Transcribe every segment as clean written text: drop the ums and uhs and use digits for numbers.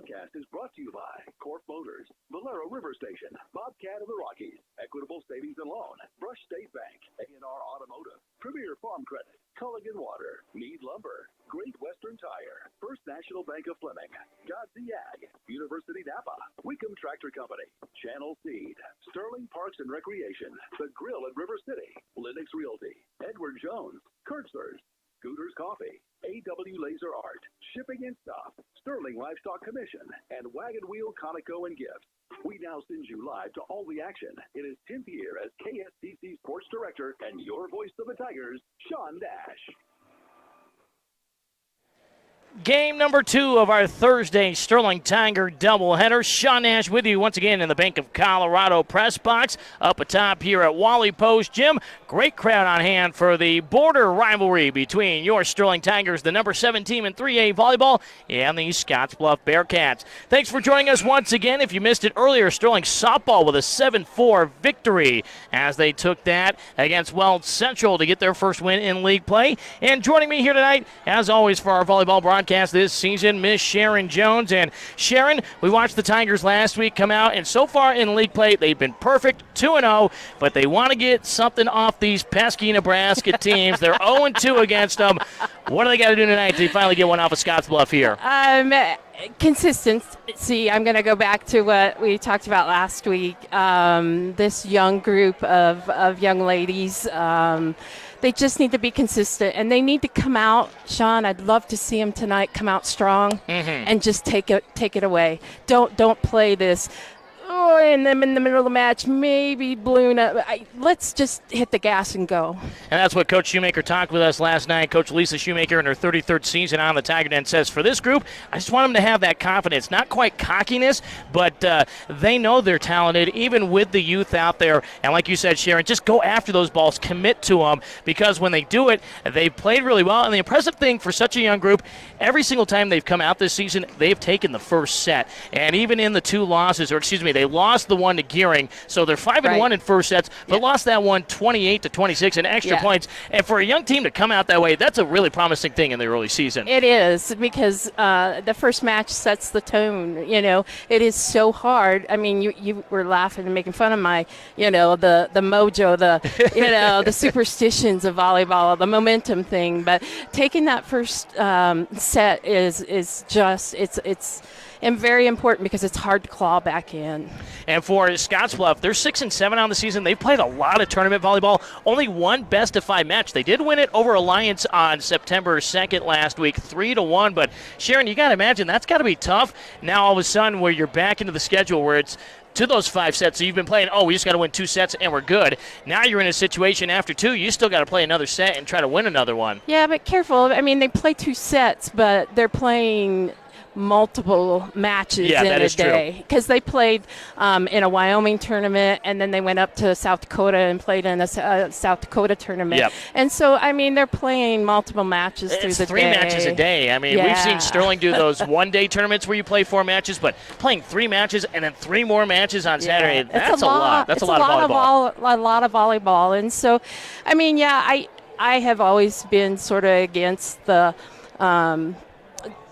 broadcast is brought to you by Corp Motors, Valero River Station, Bobcat of the Rockies, Equitable Savings and Loan, Brush State Bank, A&R Automotive, Premier Farm Credit, Culligan Water, Mead Lumber, Great Western Tire, First National Bank of Fleming, Godsey Ag, University Napa, Wickham Tractor Company, Channel Seed, Sterling Parks and Recreation, The Grill at River City, Linux Realty, Edward Jones, Kurtzler's, Scooters Coffee, AW Laser Art, Shipping and Stop, Sterling Livestock Commission, and Wagon Wheel Conoco and Gifts. We now send you live to all the action. It is 10th year as KSTC Sports Director and your voice of the Tigers, Sean Dash. Game number 2 of our Thursday Sterling Tiger doubleheader. Sean Nash with you once again in the Bank of Colorado press box up atop here at Wally Post Gym. Great crowd on hand for the border rivalry between your Sterling Tigers, the number 7 team in 3A volleyball, and the Scottsbluff Bearcats. Thanks for joining us once again. If you missed it earlier, Sterling softball with a 7-4 victory as they took that against Weld Central to get their first win in league play. And joining me here tonight, as always, for our volleyball broadcast this season, Miss Sharon Jones. And Sharon, we watched the Tigers last week come out, and so far in league play, they've been perfect, 2-0, but they want to get something off these pesky Nebraska teams. They're 0-2 against them. What do they got to do tonight to finally get one off of Scottsbluff here? Consistency. I'm going to go back to what we talked about last week. This young group of young ladies, they just need to be consistent, and they need to come out. Sean, I'd love to see them tonight come out strong and just take it away. Don't play this. And then in the middle of the match, maybe balloon up. Let's just hit the gas and go. And that's what Coach Shoemaker talked with us last night. Coach Lisa Shoemaker in her 33rd season on the Tiger Den says, for this group, I just want them to have that confidence. Not quite cockiness, but they know they're talented, even with the youth out there. And like you said, Sharon, just go after those balls, commit to them, because when they do it, they've played really well. And the impressive thing for such a young group, every single time they've come out this season, they've taken the first set. And even in the 2 losses, they lost the one to Gearing, so they're 5-1 in first sets, but lost that one 28-26 in extra points. And for a young team to come out that way, that's a really promising thing in the early season. It is, because the first match sets the tone. You know, it is so hard. I mean, you were laughing and making fun of my, the mojo, the superstitions of volleyball, the momentum thing. But taking that first set is just it's and very important, because it's hard to claw back in. And for Scottsbluff, they're 6-7 on the season. They've played a lot of tournament volleyball. Only one best-of-5 match. They did win it over Alliance on September 2nd last week, 3-1. But Sharon, you got to imagine that's got to be tough. Now all of a sudden, where you're back into the schedule where it's to those 5 sets. So you've been playing, we just got to win 2 sets and we're good. Now you're in a situation after 2, you still got to play another set and try to win another one. Yeah, but careful. I mean, they play 2 sets, but they're playing multiple matches in a day, because they played in a Wyoming tournament, and then they went up to South Dakota and played in a South Dakota tournament. And so, I mean, they're playing multiple matches through the day. 3 matches a day. I mean, we've seen Sterling do those one-day tournaments where you play 4 matches, but playing 3 matches and then 3 more matches on Saturday, that's a lot. That's a lot of volleyball. A lot of volleyball. And so, I mean, I have always been sort of against the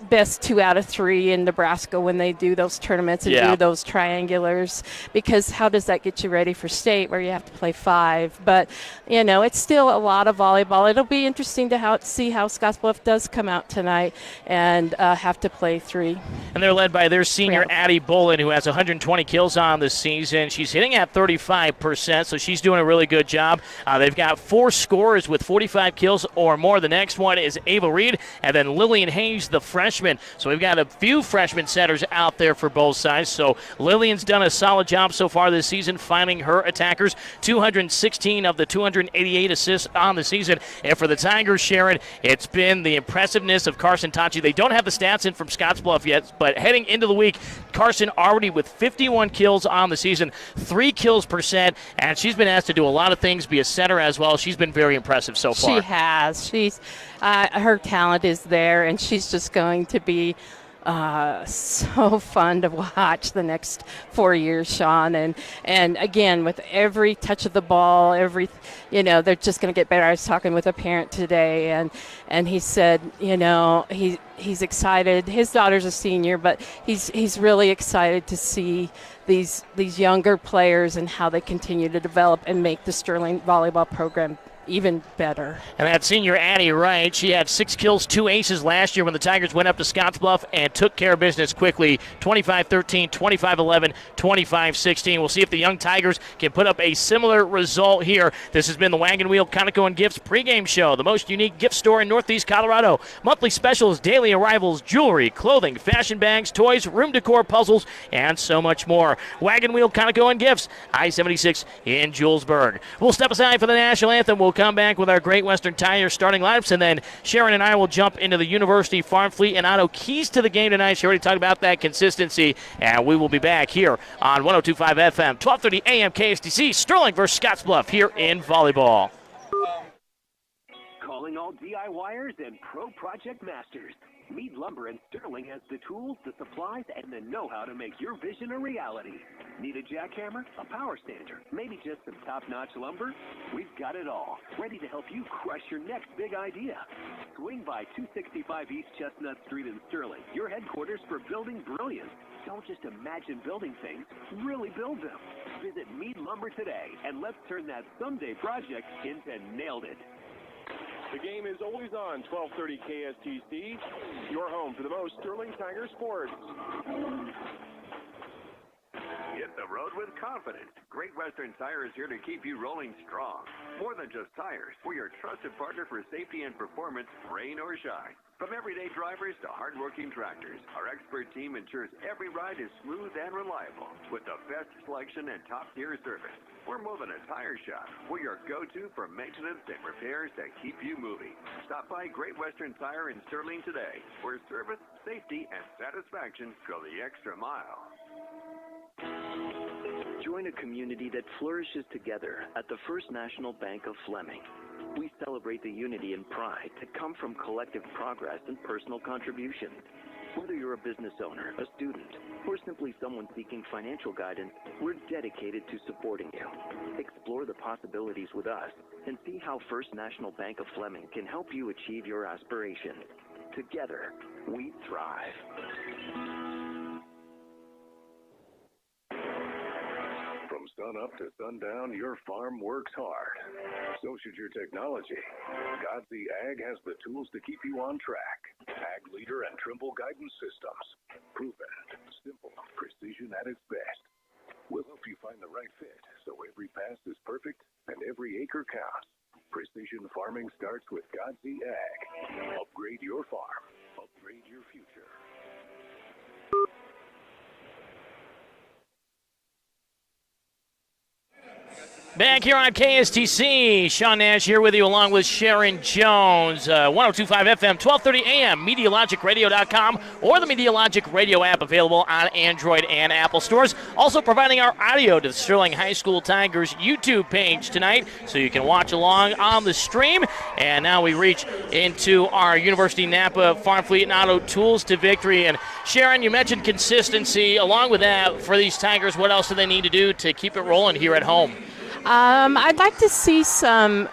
best 2 out of 3 in Nebraska when they do those tournaments and do those triangulars, because how does that get you ready for state where you have to play 5? But it's still a lot of volleyball. It'll be interesting to see how Scottsbluff does come out tonight and have to play 3. And they're led by their senior Addie Bullen, who has 120 kills on the season. She's hitting at 35%, so she's doing a really good job. They've got 4 scorers with 45 kills or more. The next one is Ava Reed, and then Lillian Hayes, the freshman. So we've got a few freshman setters out there for both sides. So Lillian's done a solid job so far this season, finding her attackers. 216 of the 288 assists on the season. And for the Tigers, Sharon, it's been the impressiveness of Carson Tachi. They don't have the stats in from Scottsbluff yet, but heading into the week, Carson already with 51 kills on the season, 3 kills per set, and she's been asked to do a lot of things, be a setter as well. She's been very impressive so far. She has. Her talent is there, and she's just going to be So fun to watch the next 4 years, Sean. And again, with every touch of the ball, they're just going to get better. I was talking with a parent today, and he said, he's excited. His daughter's a senior, but he's really excited to see these younger players and how they continue to develop and make the Sterling volleyball program even better. And that senior Addie Wright, she had 6 kills, 2 aces last year when the Tigers went up to Scottsbluff and took care of business quickly. 25-13, 25-11, 25-16. We'll see if the young Tigers can put up a similar result here. This has been the Wagon Wheel Conoco and Gifts pregame show, the most unique gift store in Northeast Colorado. Monthly specials, daily arrivals, jewelry, clothing, fashion bags, toys, room decor, puzzles, and so much more. Wagon Wheel Conoco and Gifts, I-76 in Julesburg. We'll step aside for the national anthem. We'll come back with our Great Western Tire starting lineups, and then Sharon and I will jump into the University Farm Fleet and Auto keys to the game tonight. She already talked about that consistency, and we will be back here on 102.5 FM, 1230 AM KSTC, Sterling versus Scottsbluff here in volleyball. Calling all DIYers and pro project masters. Mead Lumber in Sterling has the tools, the supplies, and the know-how to make your vision a reality. Need a jackhammer, a power stander, maybe just some top-notch lumber? We've got it all, ready to help you crush your next big idea. Swing by 265 East Chestnut Street in Sterling, your headquarters for building brilliance. Don't just imagine building things, really build them. Visit Mead Lumber today, and let's turn that someday project into nailed it. The game is always on 1230 KSTC, your home for the most Sterling Tiger sports. Hit the road with confidence. Great Western Tire is here to keep you rolling strong. More than just tires, we're your trusted partner for safety and performance, rain or shine. From everyday drivers to hardworking tractors, our expert team ensures every ride is smooth and reliable with the best selection and top-tier service. We're more than a tire shop. We're your go-to for maintenance and repairs that keep you moving. Stop by Great Western Tire in Sterling today, where service, safety, and satisfaction go the extra mile. Join a community that flourishes together at the First National Bank of Fleming. We celebrate the unity and pride that come from collective progress and personal contributions. Whether you're a business owner, a student, or simply someone seeking financial guidance, we're dedicated to supporting you. Explore the possibilities with us and see how First National Bank of Fleming can help you achieve your aspirations. Together, we thrive. From sun up to sundown, your farm works hard. So should your technology. Godsey Ag has the tools to keep you on track. Ag Leader and Trimble guidance systems. Proven, simple, precision at its best. We'll help you find the right fit so every pass is perfect and every acre counts. Precision farming starts with Godsey Ag. Upgrade your farm. Upgrade your future. Back here on KSTC, Sean Nash here with you along with Sharon Jones. 102.5 FM, 1230 AM, MediaLogicRadio.com, or the MediaLogic Radio app available on Android and Apple stores. Also providing our audio to the Sterling High School Tigers YouTube page tonight, so you can watch along on the stream. And now we reach into our University Napa Farm Fleet and Auto Tools to Victory. And Sharon, you mentioned consistency. Along with that, for these Tigers, what else do they need to do to keep it rolling here at home? I'd like to see some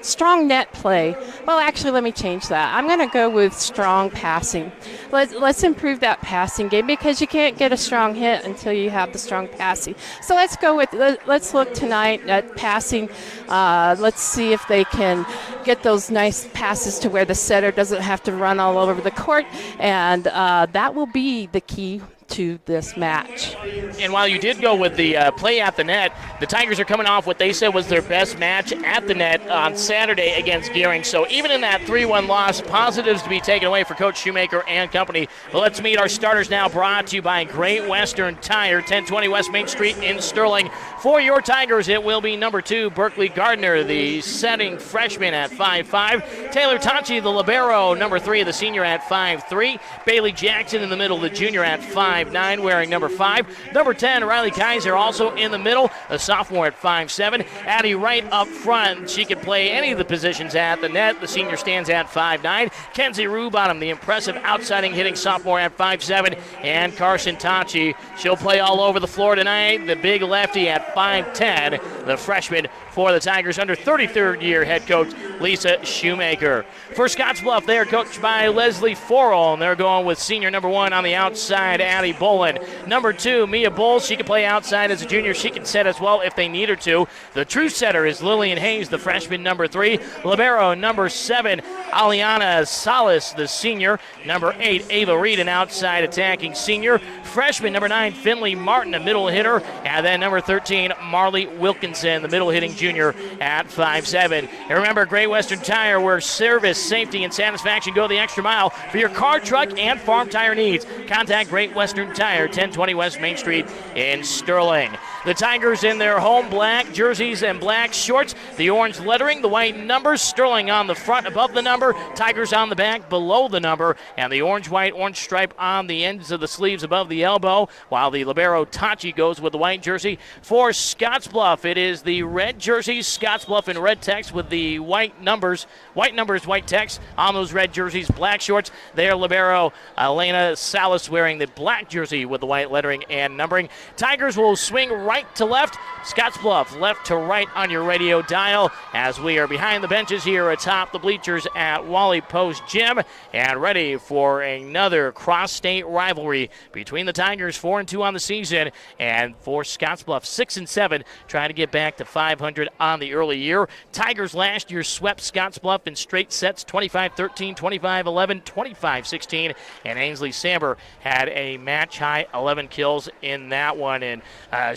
strong net play. Well, actually, let me change that. I'm going to go with strong passing. Let's improve that passing game, because you can't get a strong hit until you have the strong passing. So let's go with, let's look tonight at passing. Let's see if they can get those nice passes to where the setter doesn't have to run all over the court, and that will be the key to this match. And while you did go with the play at the net, the Tigers are coming off what they said was their best match at the net on Saturday against Gearing. So even in that 3-1 loss, positives to be taken away for Coach Shoemaker and company. But let's meet our starters now, brought to you by Great Western Tire, 1020 West Main Street in Sterling. For your Tigers, it will be number 2, Berkeley Gardner, the setting freshman at 5'5". Taylor Tachi, the libero, number 3, the senior at 5'3". Bailey Jackson in the middle, the junior at 5'4". 5'9", wearing number 5. Number 10, Riley Kaiser, also in the middle, a sophomore at 5'7". Addie Wright up front. She can play any of the positions at the net. The senior stands at 5'9". Kenzie Rubottom, the impressive outsiding hitting sophomore at 5'7". And Carson Tachi, she'll play all over the floor tonight. The big lefty at 5'10", the freshman for the Tigers under 33rd year head coach Lisa Shoemaker. For Scottsbluff, they are coached by Leslie Forrell, and they're going with senior number 1 on the outside, Addie Bolin. Number 2, Mia Bowles. She can play outside as a junior. She can set as well if they need her to. The true setter is Lillian Hayes, the freshman, number 3. Libero, number 7, Aliana Salas, the senior. Number 8, Ava Reed, an outside attacking senior. Freshman, number 9, Finley Martin, a middle hitter. And then number 13, Marley Wilkinson, the middle hitting junior at 5'7". And remember, Great Western Tire, where service, safety, and satisfaction go the extra mile for your car, truck, and farm tire needs. Contact Great Western Tire, 1020 West Main Street in Sterling. The Tigers in their home black jerseys and black shorts. The orange lettering, the white numbers. Sterling on the front above the number. Tigers on the back below the number. And the orange-white, orange stripe on the ends of the sleeves above the elbow. While the Libero Tachi goes with the white jersey. For Scottsbluff, it is the red jerseys. Scottsbluff in red text with the white numbers, white text on those red jerseys. Black shorts. There, Libero Elena Salas wearing the black jersey with the white lettering and numbering. Tigers will swing right to left, Scottsbluff left to right on your radio dial as we are behind the benches here atop the bleachers at Wally Post Gym and ready for another cross-state rivalry between the Tigers, 4-2 on the season, and for Scottsbluff, 6-7, trying to get back to 500 on the early year. Tigers last year swept Scottsbluff in straight sets, 25-13, 25-11, 25-16, and Ainsley Samber had a match-high 11 kills in that one. And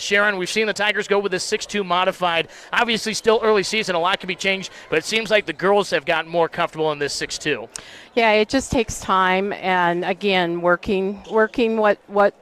Sharon, we've seen the Tigers go with this 6-2 modified. Obviously, still early season. A lot can be changed, but it seems like the girls have gotten more comfortable in this 6-2. Yeah, it just takes time, and again, working what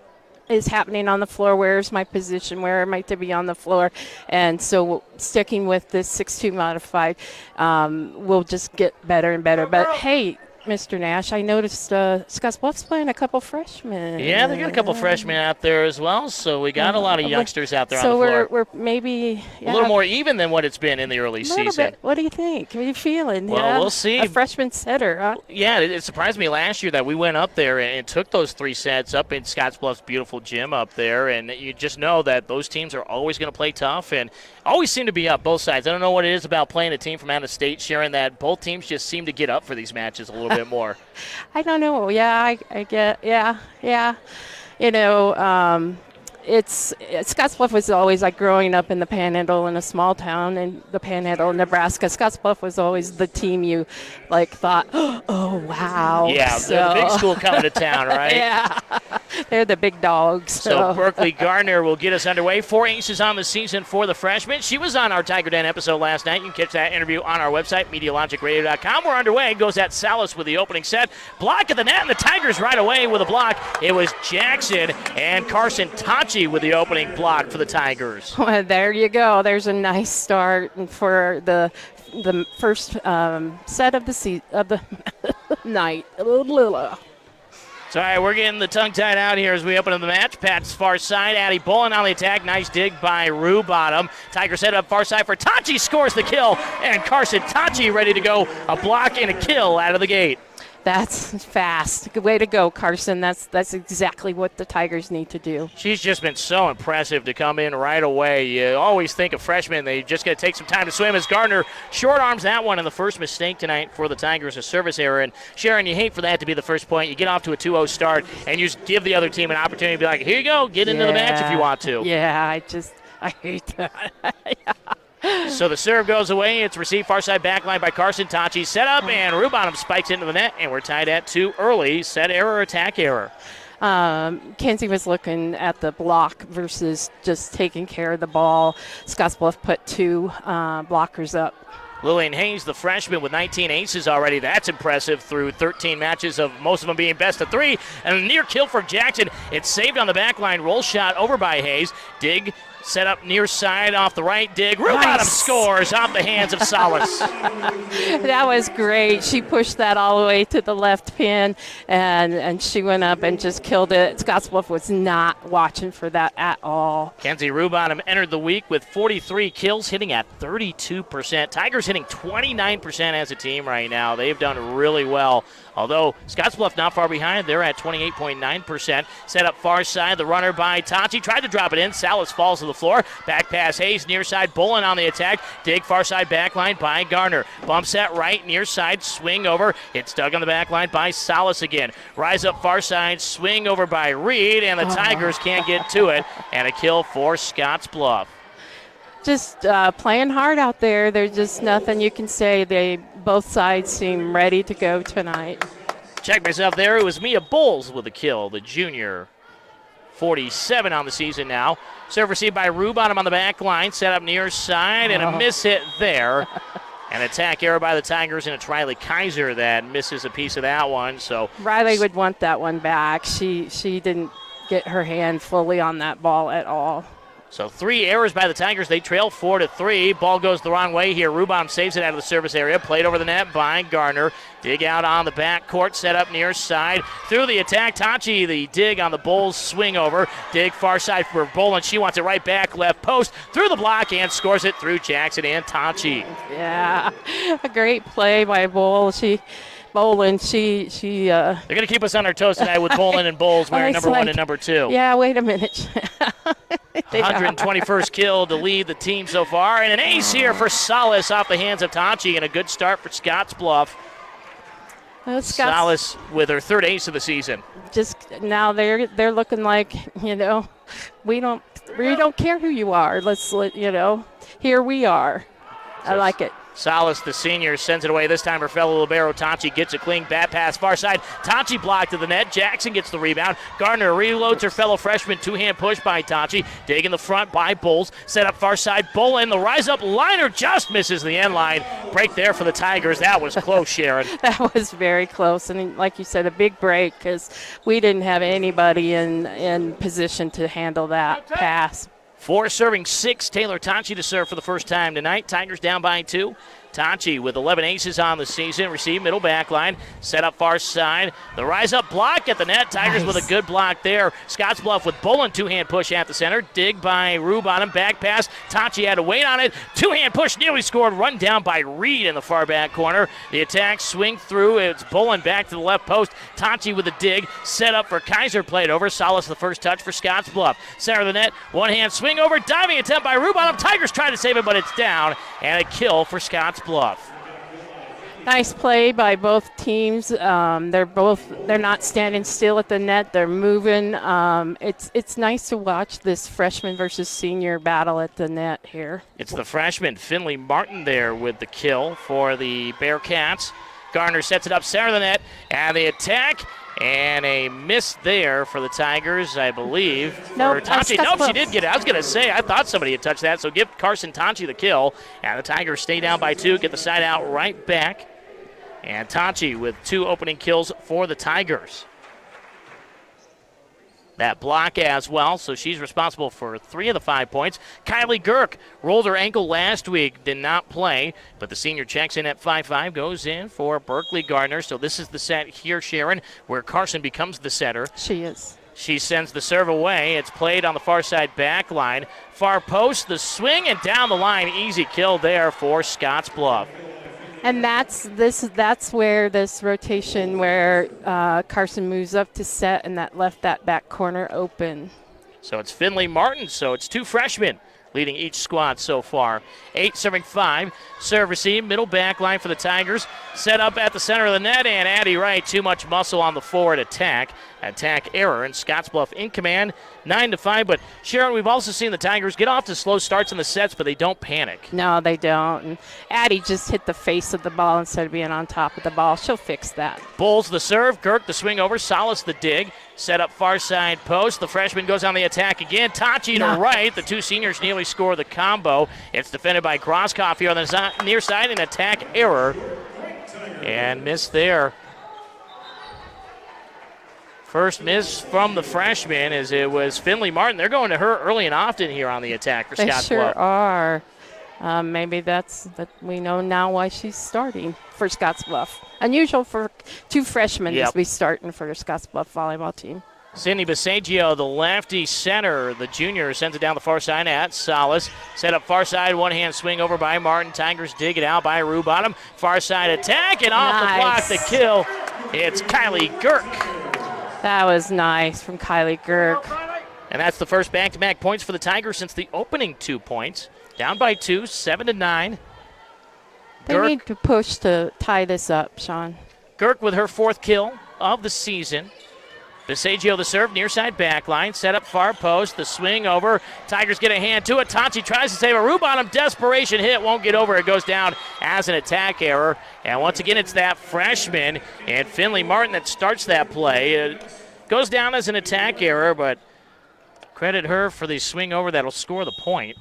is happening on the floor. Where's my position? Where am I to be on the floor? And so sticking with this 6-2 modified, we'll just get better and better. But hey, Mr. Nash, I noticed Scottsbluff's playing a couple freshmen. Yeah, they got a couple freshmen out there as well, so we got a lot of youngsters out there on the So floor. we're maybe a little more even than what it's been in the early season. Bit. What do you think? What are you feeling? Well, we'll see. A freshman setter, huh? Yeah, it surprised me last year that we went up there and took those 3 sets up in Scottsbluff's beautiful gym up there, and you just know that those teams are always going to play tough and always seem to be up, both sides. I don't know what it is about playing a team from out of state, Sharon, that both teams just seem to get up for these matches a little bit more. I don't know. Yeah, I get. Yeah. You know, Scottsbluff was always like growing up in the Panhandle in a small town in the Panhandle, Nebraska. Scottsbluff was always the team you like thought, oh wow. Yeah, they're the big school coming to town, right? Yeah, they're the big dogs. So Berkeley Gardner will get us underway. 4 aces on the season for the freshman. She was on our Tiger Den episode last night. You can catch that interview on our website, MediaLogicRadio.com. We're underway. Goes at Salas with the opening set. Block at the net, and the Tigers right away with a block. It was Jackson and Carson Tachi with the opening block for the Tigers. Well, there you go. There's a nice start for the first set of the night. So, all right, we're getting the tongue-tied out here as we open up the match. Pat's far side. Addie Bolin on the attack. Nice dig by Rubottom. Tigers head up far side for Tachi. Scores the kill. And Carson Tachi ready to go. A block and a kill out of the gate. That's fast. Good way to go, Carson. That's exactly what the Tigers need to do. She's just been so impressive to come in right away. You always think of freshmen, they just got to take some time to swim. As Gardner short arms that one, and the first mistake tonight for the Tigers, a service error. And Sharon, you hate for that to be the first point. You get off to a 2-0 start, and you just give the other team an opportunity to be like, here you go, get into the match if you want to. Yeah, I hate that. Yeah. So the serve goes away. It's received far side backline by Carson Tachi. Set up, and Rubottom spikes into the net, and we're tied at 2 early. Set error, attack error. Kenzie was looking at the block versus just taking care of the ball. Scottsbluff put 2 blockers up. Lillian Hayes, the freshman, with 19 aces already. That's impressive through 13 matches, of most of them being best of 3. And a near kill for Jackson. It's saved on the back line. Roll shot over by Hayes. Dig Set up near side off the right dig. Rubottom scores off the hands of Salas. That was great. She pushed that all the way to the left pin, and she went up and just killed it. Scottsbluff was not watching for that at all. Kenzie Rubottom entered the week with 43 kills, hitting at 32%. Tigers hitting 29% as a team right now. They've done really well. Although Scottsbluff not far behind, they're at 28.9%. Set up far side, the runner by Tachi. Tried to drop it in. Salas falls to the floor. Back pass Hayes, near side. Bolin on the attack. Dig far side back line by Garner. Bump set right, near side. Swing over. It's dug on the back line by Salas again. Rise up far side. Swing over by Reed, and the Tigers can't get to it. And a kill for Scottsbluff. Just playing hard out there. There's just nothing you can say. Both sides seem ready to go tonight. Check myself there. It was Mia Bowles with a kill, the junior. 47 on the season now. Serve received by Rubottom on the back line. Set up near side, and a miss hit there. An attack error by the Tigers, and it's Riley Kaiser that misses a piece of that one. So Riley would want that one back. She didn't get her hand fully on that ball at all. So 3 errors by the Tigers. They trail 4-3. Ball goes the wrong way here. Rubottom saves it out of the service area. Played over the net by Garner. Dig out on the back court. Set up near side. Through the attack. Tachi, the dig on the Bulls. Swing over. Dig far side for Bolin. She wants it right back. Left post. Through the block and scores it through Jackson and Tachi. Yeah, a great play by Bolin. They're going to keep us on our toes tonight with Bolin and Bowles wearing number 1 and number 2. Yeah, wait a minute. 121st kill to lead the team so far. And an ace here for Salas off the hands of Tachi, and a good start for Scottsbluff. Salas with her 3rd ace of the season. Just now they're looking like, we don't care who you are. Here we are. I like it. Salas, the senior, sends it away. This time her fellow libero, Tachi, gets a clean bat pass far side. Tachi blocked to the net. Jackson gets the rebound. Gardner reloads her fellow freshman. 2-hand push by Tachi. Dig in the front by Bowles. Set up far side. Bolin, the rise-up liner just misses the end line. Break there for the Tigers. That was close, Sharon. That was very close. And like you said, a big break because we didn't have anybody in position to handle that pass. 4 serving 6. Taylor Tachi to serve for the first time tonight. Tigers down by 2. Tachi with 11 aces on the season. Receive middle back line. Set up far side. The rise up block at the net. Tigers with a good block there. Scottsbluff with Bolin. 2-hand push at the center. Dig by Rubottom. Back pass. Tachi had to wait on it. 2-hand push nearly scored. Run down by Reed in the far back corner. The attack swing through. It's Bolin back to the left post. Tachi with a dig. Set up for Kaiser. Played over. Salas the first touch for Scottsbluff. Center of the net. 1-hand swing over. Diving attempt by Rubottom. Tigers try to save it, but it's down. And a kill for Scottsbluff. Nice play by both teams. They're not standing still at the net. They're moving. It's nice to watch this freshman versus senior battle at the net here. It's the freshman Finley Martin there with the kill for the Bearcats. Garner sets it up center of the net, and the attack. And a miss there for the Tigers, I believe. Nope, Tachi. Nope, she did get it. I was going to say, I thought somebody had touched that, so give Carson Tachi the kill. And the Tigers stay down by 2, get the side out right back. And Tachi with 2 opening kills for the Tigers. That block as well, so she's responsible for 3 of the 5 points. Kylie Girk rolled her ankle last week, did not play, but the senior checks in at 5-5, goes in for Berkeley Gardner. So this is the set here, Sharon, where Carson becomes the setter. She is. She sends the serve away. It's played on the far side back line. Far post, the swing, and down the line. Easy kill there for Scottsbluff. And that's where this rotation where Carson moves up to set and that left that back corner open. So it's Finley Martin, so it's 2 freshmen leading each squad so far. 8 serving 5. Serve receive, middle back line for the Tigers. Set up at the center of the net, and Addie Wright, too much muscle on the forward attack. Attack error, and Scottsbluff in command, 9-5. But Sharon, we've also seen the Tigers get off to slow starts in the sets, but they don't panic. No, they don't. And Addie just hit the face of the ball instead of being on top of the ball. She'll fix that. Bulls the serve, Girk the swing over, Salas the dig. Set up far side post. The freshman goes on the attack again. Tachi to right. The 2 seniors nearly score the combo. It's defended by Grosskopf here on the near side. An attack error. And miss there First miss from the freshman as it was Finley Martin. They're going to her early and often here on the attack for They Scottsbluff. sure are. Maybe that we know now why she's starting for Scottsbluff. Unusual for two freshmen to be starting for the Scottsbluff volleyball team. Cindy Basagio, the lefty center, the junior, sends it down the far side at Salas. Set up far side, one-hand swing over by Martin. Tigers dig it out by Rubottom. Far side attack, and off the block, the kill. It's Kylie Girk. That was nice from Kylie Girk. And that's the first back-to-back points for the Tigers since the opening 2 points. Down by 2, 7-9. They need to push to tie this up, Sean. Girk with her 4th kill of the season. Basagio the serve, near side back line, set up far post, the swing over. Tigers get a hand to it. Tachi tries to save a Rubottom desperation hit, won't get over. It goes down as an attack error. And once again, it's that freshman and Finley Martin that starts that play. It goes down as an attack error, but credit her for the swing over that'll score the point.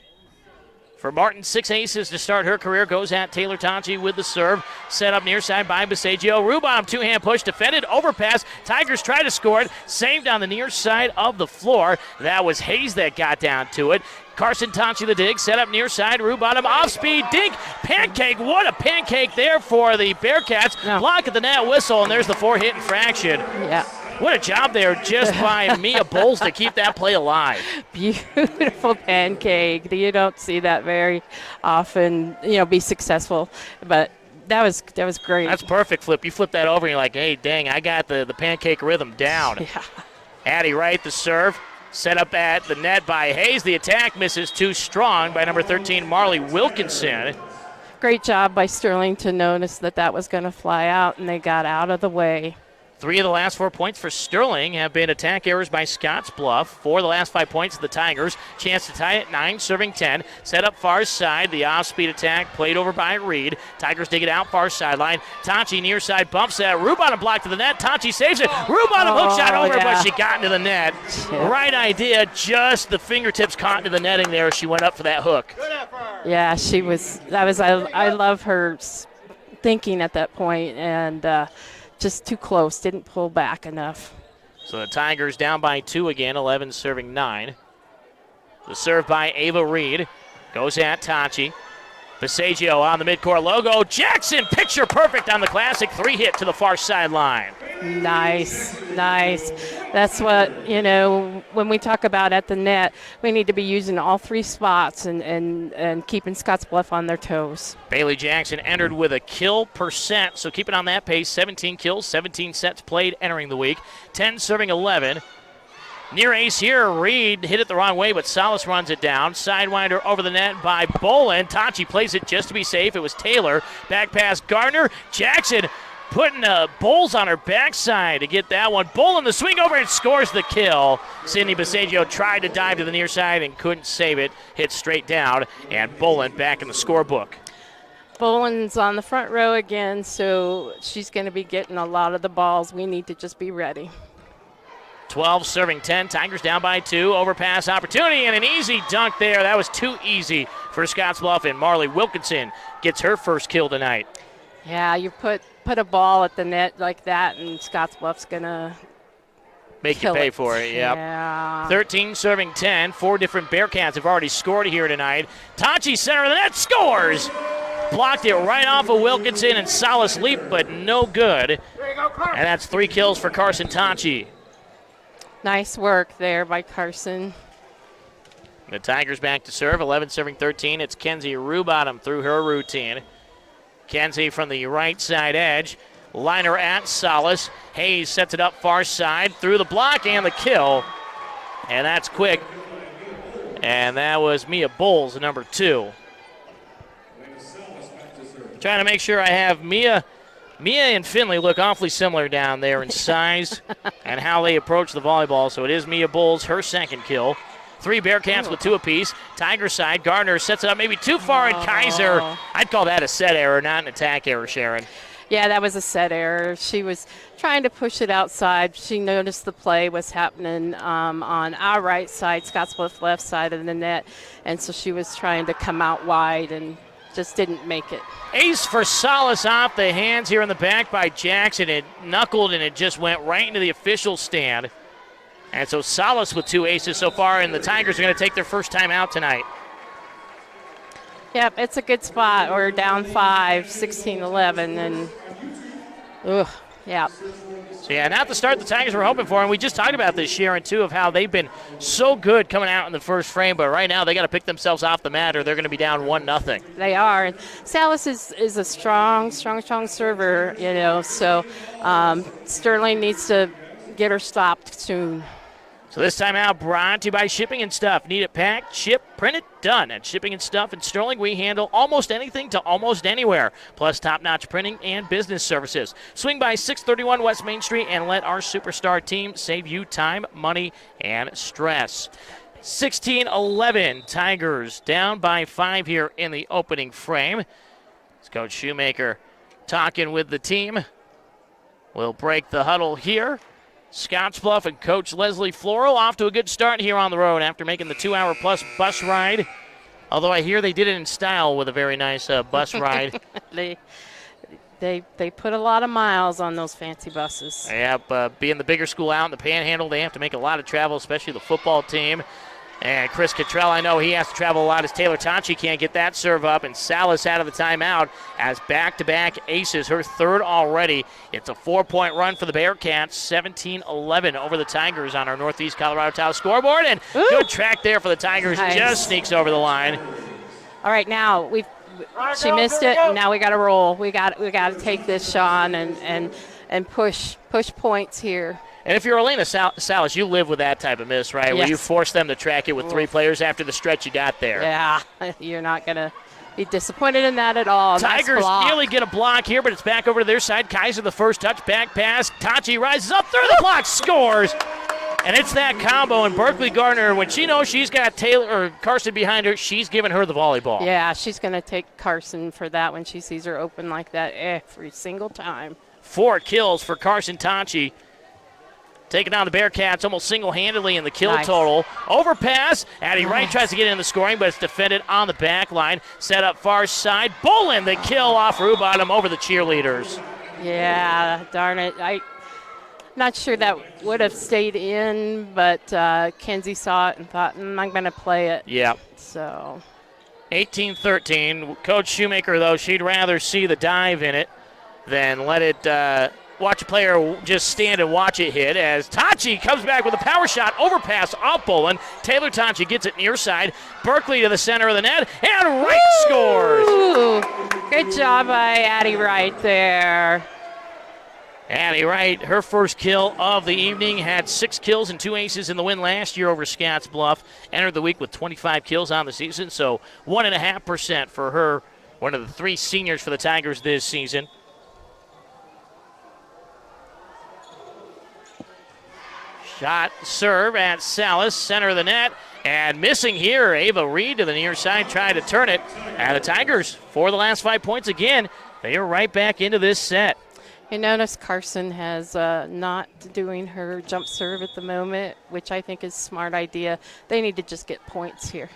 For Martin, 6 aces to start her career. Goes at Taylor Tachi with the serve. Set up near side by Basagio. Rubottom, 2-hand push, defended, overpass. Tigers try to score it. Saved on the near side of the floor. That was Hayes that got down to it. Carson Tachi the dig. Set up near side. Rubottom off speed. Dink. Pancake. What a pancake there for the Bearcats. No. Block at the net whistle, and there's the 4-hit infraction. Yeah. What a job there just by Mia Bowles to keep that play alive. Beautiful pancake. You don't see that very often, be successful. But that was great. That's perfect, Flip. You flip that over and you're like, hey, dang, I got the pancake rhythm down. Yeah. Addie Wright, the serve. Set up at the net by Hayes. The attack misses too strong by number 13, Marley Wilkinson. Great job by Sterling to notice that was going to fly out, and they got out of the way. 3 of the last 4 points for Sterling have been attack errors by Scottsbluff. 4 of the last 5 points of the Tigers. Chance to tie it, 9, serving 10. Set up far side. The off-speed attack played over by Reed. Tigers dig it out far sideline. Tachi near side bumps that. Rubottom block to the net. Tachi saves it. Rubottom hook shot over, but she got into the net. Yeah. Right idea. Just the fingertips caught into the netting there. She went up for that hook. Yeah, she was. I love her thinking at that point, and just too close, didn't pull back enough. So the Tigers down by 2 again, 11 serving 9. The serve by Ava Reed goes at Tachi. Basagio on the midcourt logo. Jackson, picture perfect on the classic 3-hit to the far sideline. Nice. That's what, when we talk about at the net, we need to be using all 3 spots and keeping Scottsbluff on their toes. Bailey Jackson entered with a kill percent, so keep it on that pace. 17 kills, 17 sets played entering the week. 10 serving 11. Near ace here, Reed hit it the wrong way, but Salas runs it down. Sidewinder over the net by Bolin. Tachi plays it just to be safe. It was Taylor. Back pass Gardner. Jackson putting Bowles on her backside to get that one. Bolin the swing over and scores the kill. Sydney Basagio tried to dive to the near side and couldn't save it. Hit straight down, and Bolin back in the scorebook. Bolin's on the front row again, so she's going to be getting a lot of the balls. We need to just be ready. 12 serving 10. Tigers down by 2. Overpass opportunity and an easy dunk there. That was too easy for Scottsbluff, and Marley Wilkinson gets her first kill tonight. Yeah, you put a ball at the net like that, and Scottsbluff's going to make you pay for it, yep. Yeah. 13 serving 10. 4 different Bearcats have already scored here tonight. Tachi, center of the net, scores! Blocked it right off of Wilkinson, and Salas leap, but no good. And that's 3 kills for Carson Tachi. Nice work there by Carson. The Tigers back to serve, 11 serving 13. It's Kenzie Rubottom through her routine. Kenzie from the right side edge. Liner at Salas. Hayes sets it up far side through the block and the kill. And that's quick. And that was Mia Bowles, number 2. Trying to make sure I have Mia and Finley look awfully similar down there in size and how they approach the volleyball. So it is Mia Bowles, her second kill. 3 Bearcats with 2 apiece. Tiger side, Gardner sets it up maybe too far, and Kaiser, I'd call that a set error, not an attack error, Sharon. Yeah, that was a set error. She was trying to push it outside. She noticed the play was happening on our right side, Scottsbluff left side of the net, and so she was trying to come out wide, and just didn't make it. Ace for Salas off the hands here in the back by Jackson. It knuckled and it just went right into the official stand. And so Salas with 2 aces so far, and the Tigers are going to take their first time out tonight. Yep, it's a good spot. We're down 5, 16-11, and yeah. So, yeah, not the start the Tigers were hoping for, and we just talked about this, Sharon, too, of how they've been so good coming out in the first frame, but right now they got to pick themselves off the mat or they're going to be down 1-0. They are. And Salas is a strong server, so Sterling needs to get her stopped soon. So this time out brought to you by Shipping and Stuff. Need it packed, shipped, printed, done. At Shipping and Stuff in Sterling, we handle almost anything to almost anywhere, plus top-notch printing and business services. Swing by 631 West Main Street and let our superstar team save you time, money, and stress. 16-11, Tigers down by 5 here in the opening frame. It's Coach Shoemaker talking with the team. We'll break the huddle here. Scottsbluff and Coach Leslie Floral off to a good start here on the road after making the 2-hour-plus bus ride. Although I hear they did it in style with a very nice bus ride. They put a lot of miles on those fancy buses. Yep, being the bigger school out in the Panhandle, they have to make a lot of travel, especially the football team. And Chris Cottrell, I know he has to travel a lot as Taylor Tonchi can't get that serve up. And Salas out of the timeout as back-to-back aces, her third already. It's a 4-point run for the Bearcats, 17-11 over the Tigers on our Northeast Colorado Tile scoreboard. And good track there for the Tigers, Nice. just sneaks over the line. All right, now she missed it. And now we got to roll. We got to take this, Sean, and push points here. And if you're Elena Salas, you live with that type of miss, right? Yes. Where you force them to track it with 3 players after the stretch you got there. Yeah, you're not going to be disappointed in that at all. Tigers nice nearly get a block here, but it's back over to their side. Kaiser the first touch, back pass. Tachi rises up through the block, scores. And it's that combo. And Berkeley Gardner, when she knows she's got Taylor or Carson behind her, she's giving her the volleyball. Yeah, she's going to take Carson for that when she sees her open like that every single time. 4 kills for Carson Tachi. Taking down the Bearcats almost single-handedly in the kill total. Overpass. Addie Wright tries to get in the scoring, but it's defended on the back line. Set up far side. Bolin, the kill off Rubottom over the cheerleaders. Yeah, darn it. I'm not sure that would have stayed in, but Kenzie saw it and thought, I'm going to play it. Yeah. So 18-13. Coach Shoemaker, though, she'd rather see the dive in it than let it watch a player just stand and watch it hit as Tachi comes back with a power shot, overpass off Bolin. Taylor Tachi gets it near side. Berkeley to the center of the net, and Wright scores. Good job by Addie Wright there. Addie Wright, her first kill of the evening, had 6 kills and 2 aces in the win last year over Scottsbluff. Entered the week with 25 kills on the season, so 1.5% for her, one of the 3 seniors for the Tigers this season. Shot serve at Salas, center of the net, and missing here. Ava Reed to the near side, tried to turn it. And the Tigers, for the last 5 points again, they are right back into this set. You notice Carson has not doing her jump serve at the moment, which I think is a smart idea. They need to just get points here.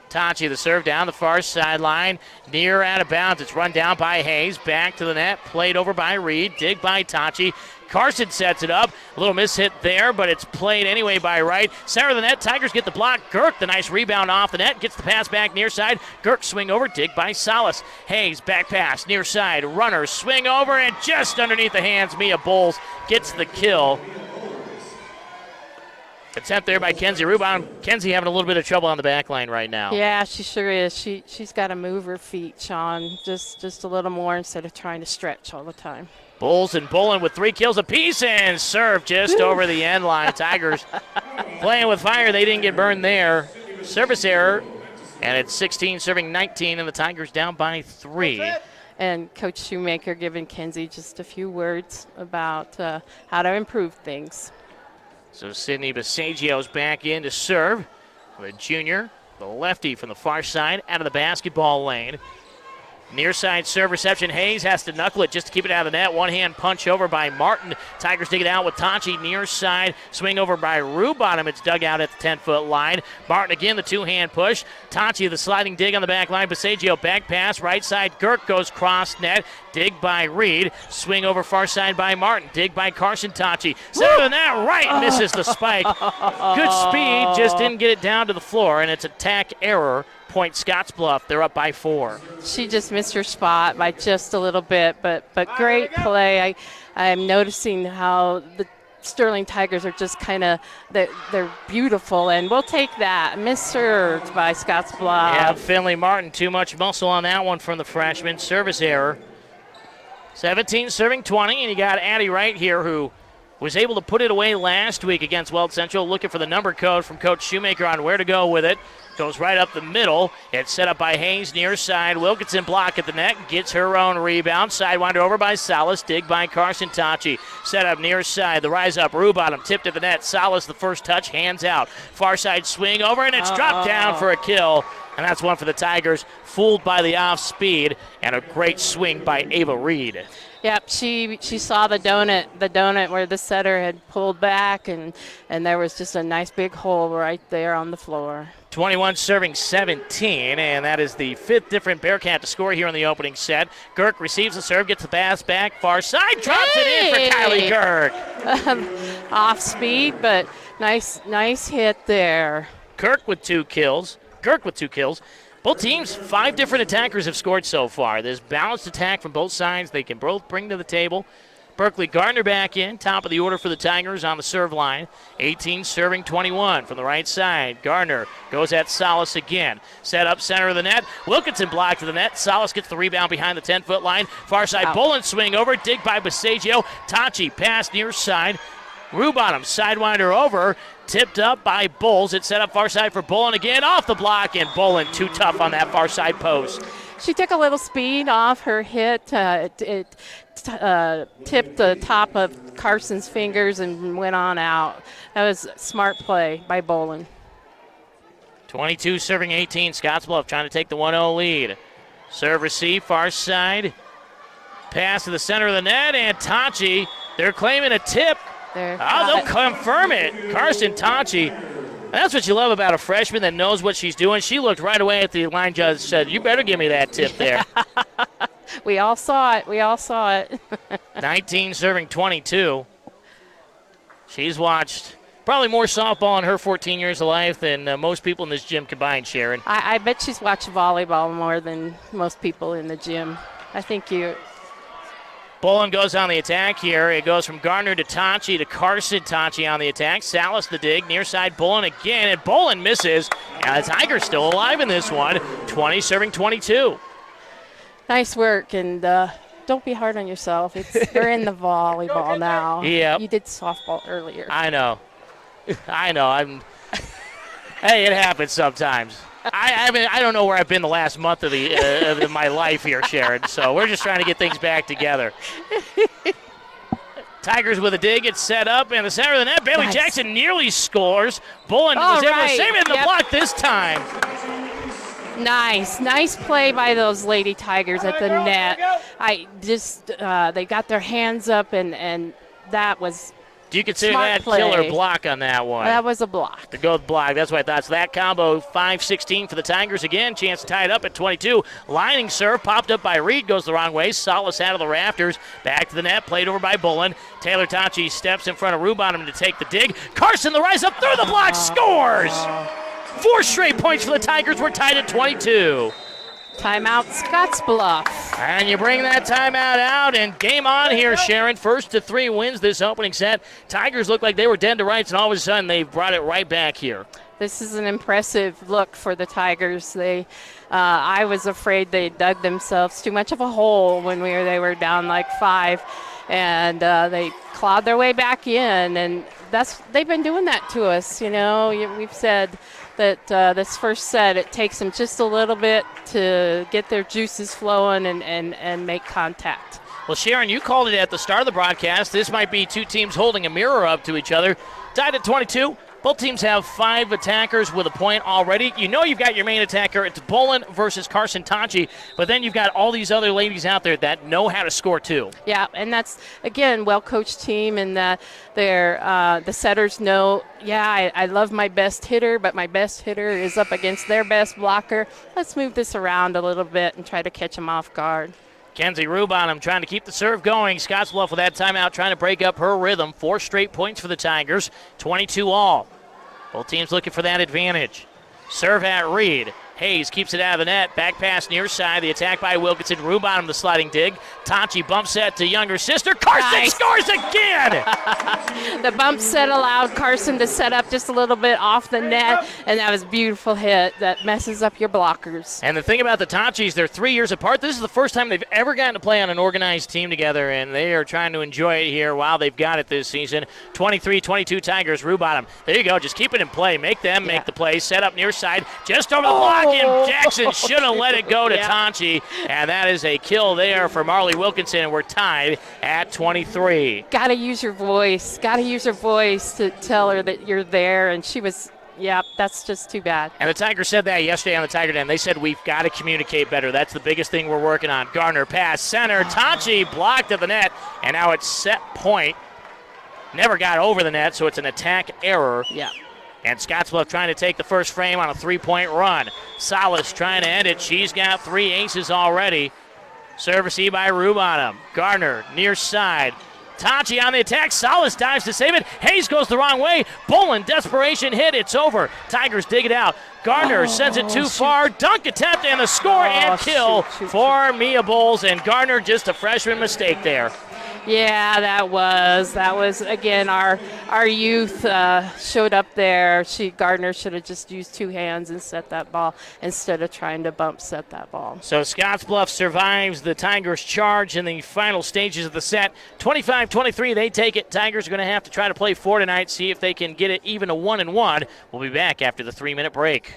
Tachi, the serve down the far sideline, near out of bounds. It's run down by Hayes, back to the net, played over by Reed, dig by Tachi. Carson sets it up. A little mishit there, but it's played anyway by Wright. Center of the net, Tigers get the block. Girk, the nice rebound off the net, gets the pass back near side. Girk swing over, dig by Salas. Hayes, back pass, near side. Runner, swing over, and just underneath the hands, Mia Bowles gets the kill. Attempt there by Kenzie. Rebound. Kenzie having a little bit of trouble on the back line right now. Yeah, she sure is. She's got to move her feet, Sean, just a little more instead of trying to stretch all the time. Bulls and Bolin with 3 kills apiece and serve just over the end line. Tigers playing with fire. They didn't get burned there. Service error, and it's 16 serving 19, and the Tigers down by 3. And Coach Shoemaker giving Kenzie just a few words about how to improve things. So Sydney Basagio's back in to serve. The junior, the lefty from the far side, out of the basketball lane. Near side serve reception. Hayes has to knuckle it just to keep it out of the net. One-hand punch over by Martin. Tigers dig it out with Tachi. Near side swing over by Rubottom. It's dug out at the 10-foot line. Martin again, the two-hand push. Tachi, the sliding dig on the back line. Passaggio back pass. Right side, Girk goes cross net. Dig by Reed. Swing over far side by Martin. Dig by Carson Tachi. Center of the net, right, misses the spike. Good speed, just didn't get it down to the floor, and it's a tack error. Point Scottsbluff. They're up by 4. She just missed her spot by just a little bit, but great play. I'm noticing how the Sterling Tigers are just kind of, they're beautiful, and we'll take that. Misserved by Scottsbluff. Yeah, Finley Martin, too much muscle on that one from the freshman. Service error. 17 serving 20, and you got Addie right here who was able to put it away last week against Weld Central. Looking for the number code from Coach Shoemaker on where to go with it. Goes right up the middle. It's set up by Hayes near side. Wilkinson block at the net. Gets her own rebound. Sidewinder over by Salas. Dig by Carson Tachi. Set up near side. The rise up. Rubottom tipped at the net. Salas the first touch. Hands out. Far side swing over, and it's dropped down for a kill. And that's one for the Tigers. Fooled by the off speed. And a great swing by Ava Reed. Yep, she saw the donut where the setter had pulled back, and there was just a nice big hole right there on the floor. 21 serving 17, and that is the 5th different Bearcat to score here in the opening set. Girk receives the serve, gets the pass back, far side, drops it in for Kylie Girk. Off speed, but nice hit there. Girk with 2 kills. Both teams, 5 different attackers have scored so far. There's balanced attack from both sides. They can both bring to the table. Berkeley Gardner back in, top of the order for the Tigers on the serve line. 18 serving 21 from the right side. Gardner goes at Salas again. Set up center of the net. Wilkinson blocked to the net. Salas gets the rebound behind the 10-foot line. Far side, Bolin swing over. Dig by Passaggio. Tachi pass near side. Rubottom sidewinder over. Tipped up by Bowles. It's set up far side for Bolin again. Off the block, and Bolin too tough on that far side post. She took a little speed off her hit. It tipped the top of Carson's fingers and went on out. That was smart play by Bolin. 22 serving 18. Scottsbluff trying to take the 1-0 lead. Serve receive, far side. Pass to the center of the net, and Tachi, they're claiming a tip. They'll confirm it. Carson Tachi. That's what you love about a freshman that knows what she's doing. She looked right away at the line judge and said, "You better give me that tip there." We all saw it. 19 serving 22. She's watched probably more softball in her 14 years of life than most people in this gym combined, Sharon. I bet she's watched volleyball more than most people in the gym. I think you... Bolin goes on the attack here. It goes from Gardner to Tachi to Carson Tachi on the attack. Salas the dig. Near side Bolin again, and Bolin misses. And the Tigers still alive in this one. 20 serving 22. Nice work, and don't be hard on yourself. You're in the volleyball now. Yeah. You did softball earlier. I know. Hey, it happens sometimes. I don't know where I've been the last month of my life here, Sharon. So we're just trying to get things back together. Tigers with a dig. It's set up in the center of the net. Bailey Jackson nearly scores. Bolin was able to save it in the block this time. Nice play by those Lady Tigers at the net. They got their hands up, and that was. Do you consider that killer block on that one? That was a block. The go block, that's what I thought. So that combo, 5-16 for the Tigers again. Chance to tie it up at 22. Lining serve, popped up by Reed, goes the wrong way. Salas out of the rafters. Back to the net, played over by Bolin. Taylor Tachi steps in front of Rubottom to take the dig. Carson, the rise up through the block, scores! 4 straight points for the Tigers. We're tied at 22. Timeout, Scottsbluff. And you bring that timeout out, and game on here, Sharon. 1-3 wins this opening set. Tigers look like they were dead to rights, and all of a sudden they brought it right back here. This is an impressive look for the Tigers. I was afraid they dug themselves too much of a hole when they were down like 5, and they clawed their way back in, and they've been doing that to us. You know, we've said that this first set, it takes them just a little bit to get their juices flowing and make contact. Well, Sharon, you called it at the start of the broadcast. This might be 2 teams holding a mirror up to each other. Tied at 22. Both teams have 5 attackers with a point already. You know you've got your main attacker. It's Bolin versus Carson Tachi, but then you've got all these other ladies out there that know how to score too. Yeah, and that's, again, well-coached team, and the setters know, I love my best hitter, but my best hitter is up against their best blocker. Let's move this around a little bit and try to catch them off guard. Kenzie Rubonham trying to keep the serve going. Scottsbluff with that timeout trying to break up her rhythm. 4 straight points for the Tigers, 22 all. Both teams looking for that advantage. Serve at Reed. Hayes keeps it out of the net. Back pass near side. The attack by Wilkinson. Rubonham the sliding dig. Tachi bump set to younger sister. Carson scores again! The bump set allowed Carson to set up just a little bit off the net, and that was a beautiful hit that messes up your blockers. And the thing about the Tachis, they're 3 years apart. This is the first time they've ever gotten to play on an organized team together, and they are trying to enjoy it here while they've got it this season. 23-22 Tigers. Rubonham. There you go. Just keep it in play. Make them make the play. Set up near side. Just over the block, and Jackson should have let it go to Tachi, and that is a kill there for Marley Wilkinson, and we're tied at 23. Got to use your voice. Got to use your voice to tell her that you're there, and she was, that's just too bad. And the Tigers said that yesterday on the Tiger Den. They said we've got to communicate better. That's the biggest thing we're working on. Gardner pass center. Tachi blocked at the net, and now it's set point. Never got over the net, so it's an attack error. Yeah. And Scottsbluff trying to take the first frame on a 3-point run. Salas trying to end it. She's got 3 aces already. Service E by Rubonham. Gardner near side. Tachi on the attack. Salas dives to save it. Hayes goes the wrong way. Bolin, desperation hit. It's over. Tigers dig it out. Gardner sends it too far. Dunk attempt and the score and kill for Mia Bowles. And Gardner just a freshman mistake there. Yeah, that was again our youth showed up there. Gardner should have just used 2 hands and set that ball instead of trying to bump set that ball. So Scottsbluff survives the Tigers' charge in the final stages of the set. 25-23, they take it. Tigers are going to have to try to play 4 tonight, see if they can get it even a 1-1. We'll be back after the 3-minute break.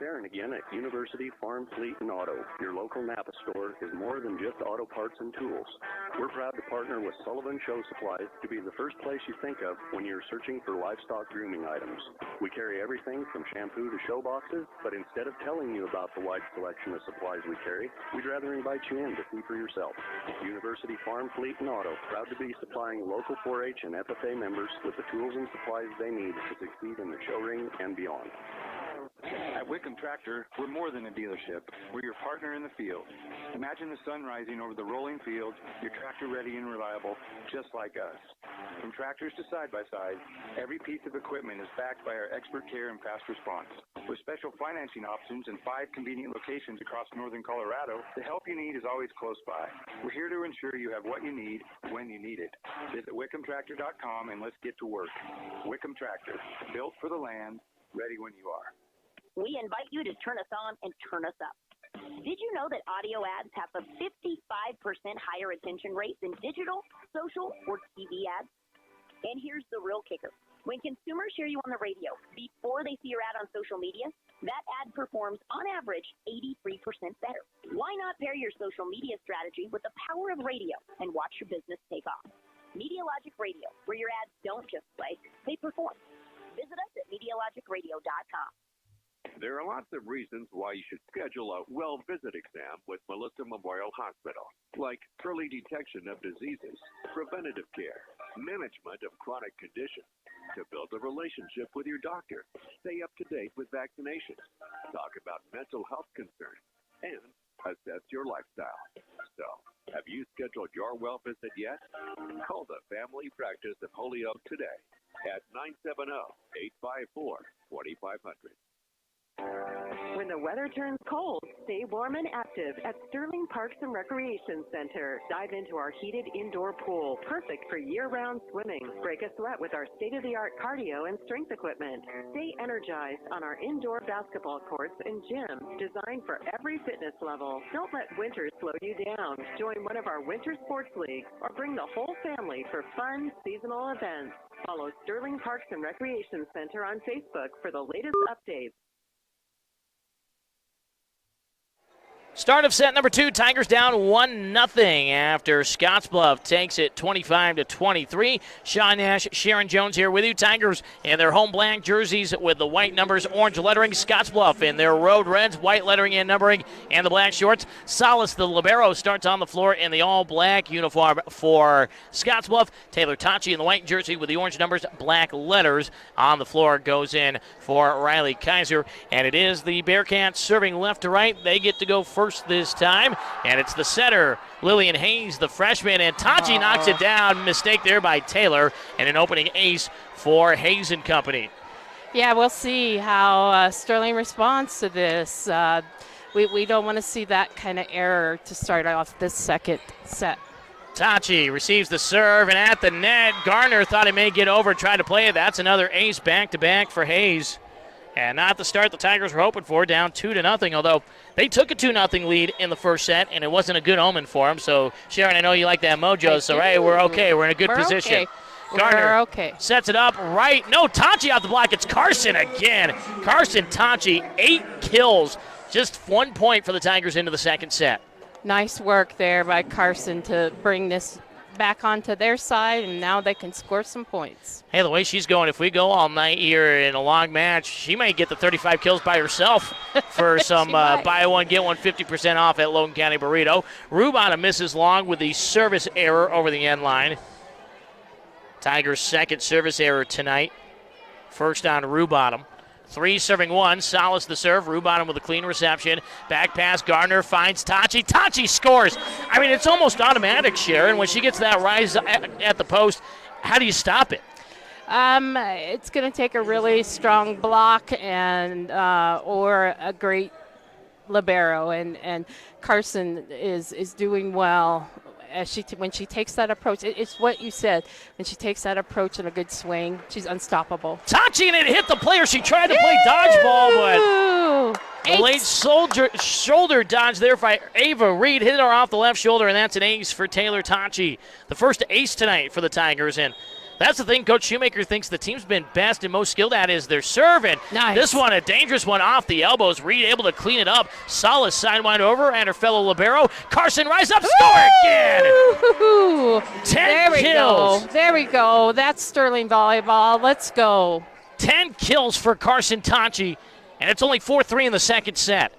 Aaron again at University Farm Fleet and Auto. Your local Napa store is more than just auto parts and tools. We're proud to partner with Sullivan Show Supplies to be the first place you think of when you're searching for livestock grooming items. We carry everything from shampoo to show boxes, but instead of telling you about the wide selection of supplies we carry, we'd rather invite you in to see for yourself. University Farm Fleet and Auto, proud to be supplying local 4-H and FFA members with the tools and supplies they need to succeed in the show ring and beyond. At Wickham Tractor, we're more than a dealership. We're your partner in the field. Imagine the sun rising over the rolling fields, your tractor ready and reliable, just like us. From tractors to side-by-side, every piece of equipment is backed by our expert care and fast response. With special financing options and 5 convenient locations across northern Colorado, the help you need is always close by. We're here to ensure you have what you need when you need it. Visit WickhamTractor.com and let's get to work. Wickham Tractor, built for the land, ready when you are. We invite you to turn us on and turn us up. Did you know that audio ads have a 55% higher attention rate than digital, social, or TV ads? And here's the real kicker. When consumers hear you on the radio before they see your ad on social media, that ad performs on average 83% better. Why not pair your social media strategy with the power of radio and watch your business take off? MediaLogic Radio, where your ads don't just play, they perform. Visit us at MediaLogicRadio.com. There are lots of reasons why you should schedule a well-visit exam with Melissa Memorial Hospital, like early detection of diseases, preventative care, management of chronic conditions, to build a relationship with your doctor, stay up to date with vaccinations, talk about mental health concerns, and assess your lifestyle. So, have you scheduled your well visit yet? Call the Family Practice of Holyoke today at 970-854-2500. When the weather turns cold, stay warm and active at Sterling Parks and Recreation Center. Dive into our heated indoor pool, perfect for year-round swimming. Break a sweat with our state-of-the-art cardio and strength equipment. Stay energized on our indoor basketball courts and gym, designed for every fitness level. Don't let winter slow you down. Join one of our winter sports leagues or bring the whole family for fun seasonal events. Follow Sterling Parks and Recreation Center on Facebook for the latest updates. Start of set number 2, Tigers down 1-0 after Scottsbluff takes it 25-23. Sean Nash, Sharon Jones here with you. Tigers in their home black jerseys with the white numbers, orange lettering. Scottsbluff in their road reds, white lettering and numbering, and the black shorts. Salas, the libero, starts on the floor in the all-black uniform for Scottsbluff. Taylor Tachi in the white jersey with the orange numbers, black letters on the floor goes in for Riley Kaiser. And it is the Bearcats serving left to right. They get to go first this time, and it's the setter, Lillian Hayes, the freshman, and Tachi knocks it down. Mistake there by Taylor, and an opening ace for Hayes and company. Yeah, we'll see how Sterling responds to this. We don't want to see that kind of error to start off this second set. Tachi receives the serve, and at the net, Garner thought he may get over, tried to play it. That's another ace back-to-back for Hayes. And not the start the Tigers were hoping for, down 2-0, although they took a 2-0 lead in the first set, and it wasn't a good omen for them. So, Sharon, I know you like that mojo, so, hey, we're okay. We're in a good position. Okay. Garner sets it up right. No, Tachi out the block. It's Carson again. Carson Tachi, 8 kills, just 1 point for the Tigers into the second set. Nice work there by Carson to bring this back onto their side, and now they can score some points. Hey, the way she's going, if we go all night here in a long match, she might get the 35 kills by herself for some buy one, get one 50% off at Logan County Burrito. Rubana misses long with the service error over the end line. Tigers' second service error tonight. First on Rubottom. 3 serving 1. Salas the serve. Rubottom with a clean reception. Back pass. Gardner finds Tachi. Tachi scores. I mean, it's almost automatic, Sharon. When she gets that rise at the post, how do you stop it? It's going to take a really strong block and or a great libero, and Carson is doing well. As when she takes that approach, it's what you said. When she takes that approach and a good swing, she's unstoppable. Tachi, and it hit the player. She tried to play dodgeball, but a late shoulder dodge there by Ava Reed. Hit her off the left shoulder, and that's an ace for Taylor Tachi. The first ace tonight for the Tigers, and that's the thing Coach Shoemaker thinks the team's been best and most skilled at is their serve. And this one, a dangerous one off the elbows. Reed able to clean it up. Solid sidewind over, and her fellow libero. Carson rise up, score again! 10 kills. There we go. That's Sterling volleyball. Let's go. 10 kills for Carson Tachi, and it's only 4-3 in the second set.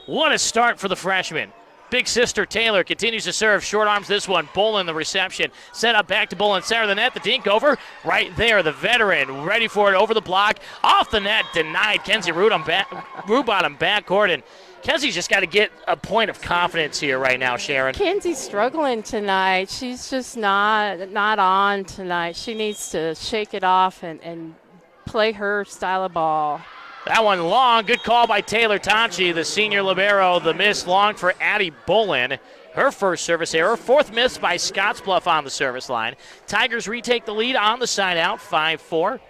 What a start for the freshman. Big sister Taylor continues to serve. Short arms this one. Bolin the reception. Set up back to Bolin. Center of the net. The dink over. Right there. The veteran ready for it over the block. Off the net. Denied. Kenzie Rubottom backcourt. And Kenzie's just got to get a point of confidence here right now, Sharon. Kenzie's struggling tonight. She's just not on tonight. She needs to shake it off and play her style of ball. That one long. Good call by Taylor Tachi, the senior libero. The miss long for Addie Bolin. Her first service error. Fourth miss by Scottsbluff on the service line. Tigers retake the lead on the side out, 5-4.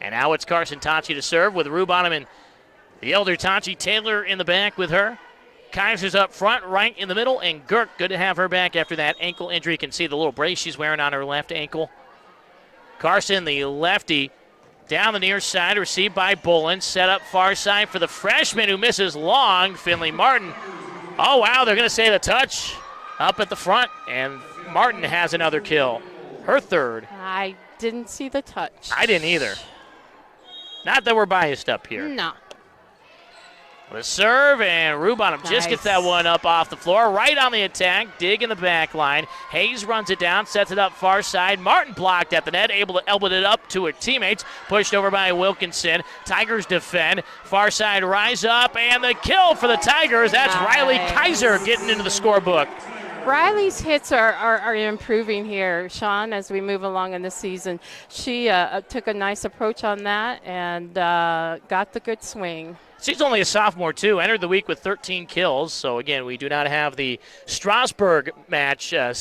And now it's Carson Tachi to serve with Rubottom and the elder Tachi. Taylor in the back with her. Kaiser's up front, right in the middle, and Girk, good to have her back after that ankle injury. You can see the little brace she's wearing on her left ankle. Carson, the lefty, down the near side, received by Bolin. Set up far side for the freshman who misses long, Finley Martin. Oh, wow, they're going to say the touch up at the front, and Martin has another kill. Her third. I didn't see the touch. I didn't either. Not that we're biased up here. No. The serve, and Rubottom just gets that one up off the floor. Right on the attack, dig in the back line. Hayes runs it down, sets it up far side. Martin blocked at the net, able to elbow it up to her teammates. Pushed over by Wilkinson. Tigers defend. Far side rise up, and the kill for the Tigers. That's Riley Kaiser getting into the scorebook. Riley's hits are improving here, Sean, as we move along in the season. She took a nice approach on that and got the good swing. She's only a sophomore, too. Entered the week with 13 kills. So, again, we do not have the Strasburg match match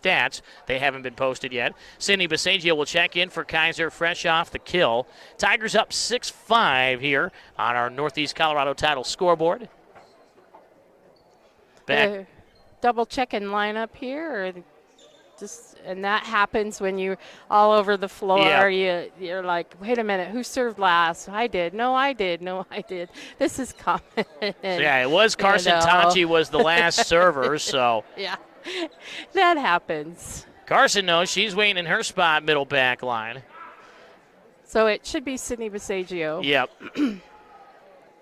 stats. They haven't been posted yet. Sydney Basagio will check in for Kaiser, fresh off the kill. Tigers up 6-5 here on our Northeast Colorado title scoreboard. Back. Double checking lineup here, or and that happens when you're all over the floor. Yeah. You're like, wait a minute, who served last? I did. No, I did. No, I did. This is common. Yeah, it was Carson Tachi was the last server, so. Yeah, that happens. Carson knows she's waiting in her spot, middle back line. So it should be Sydney Bisagio. Yep.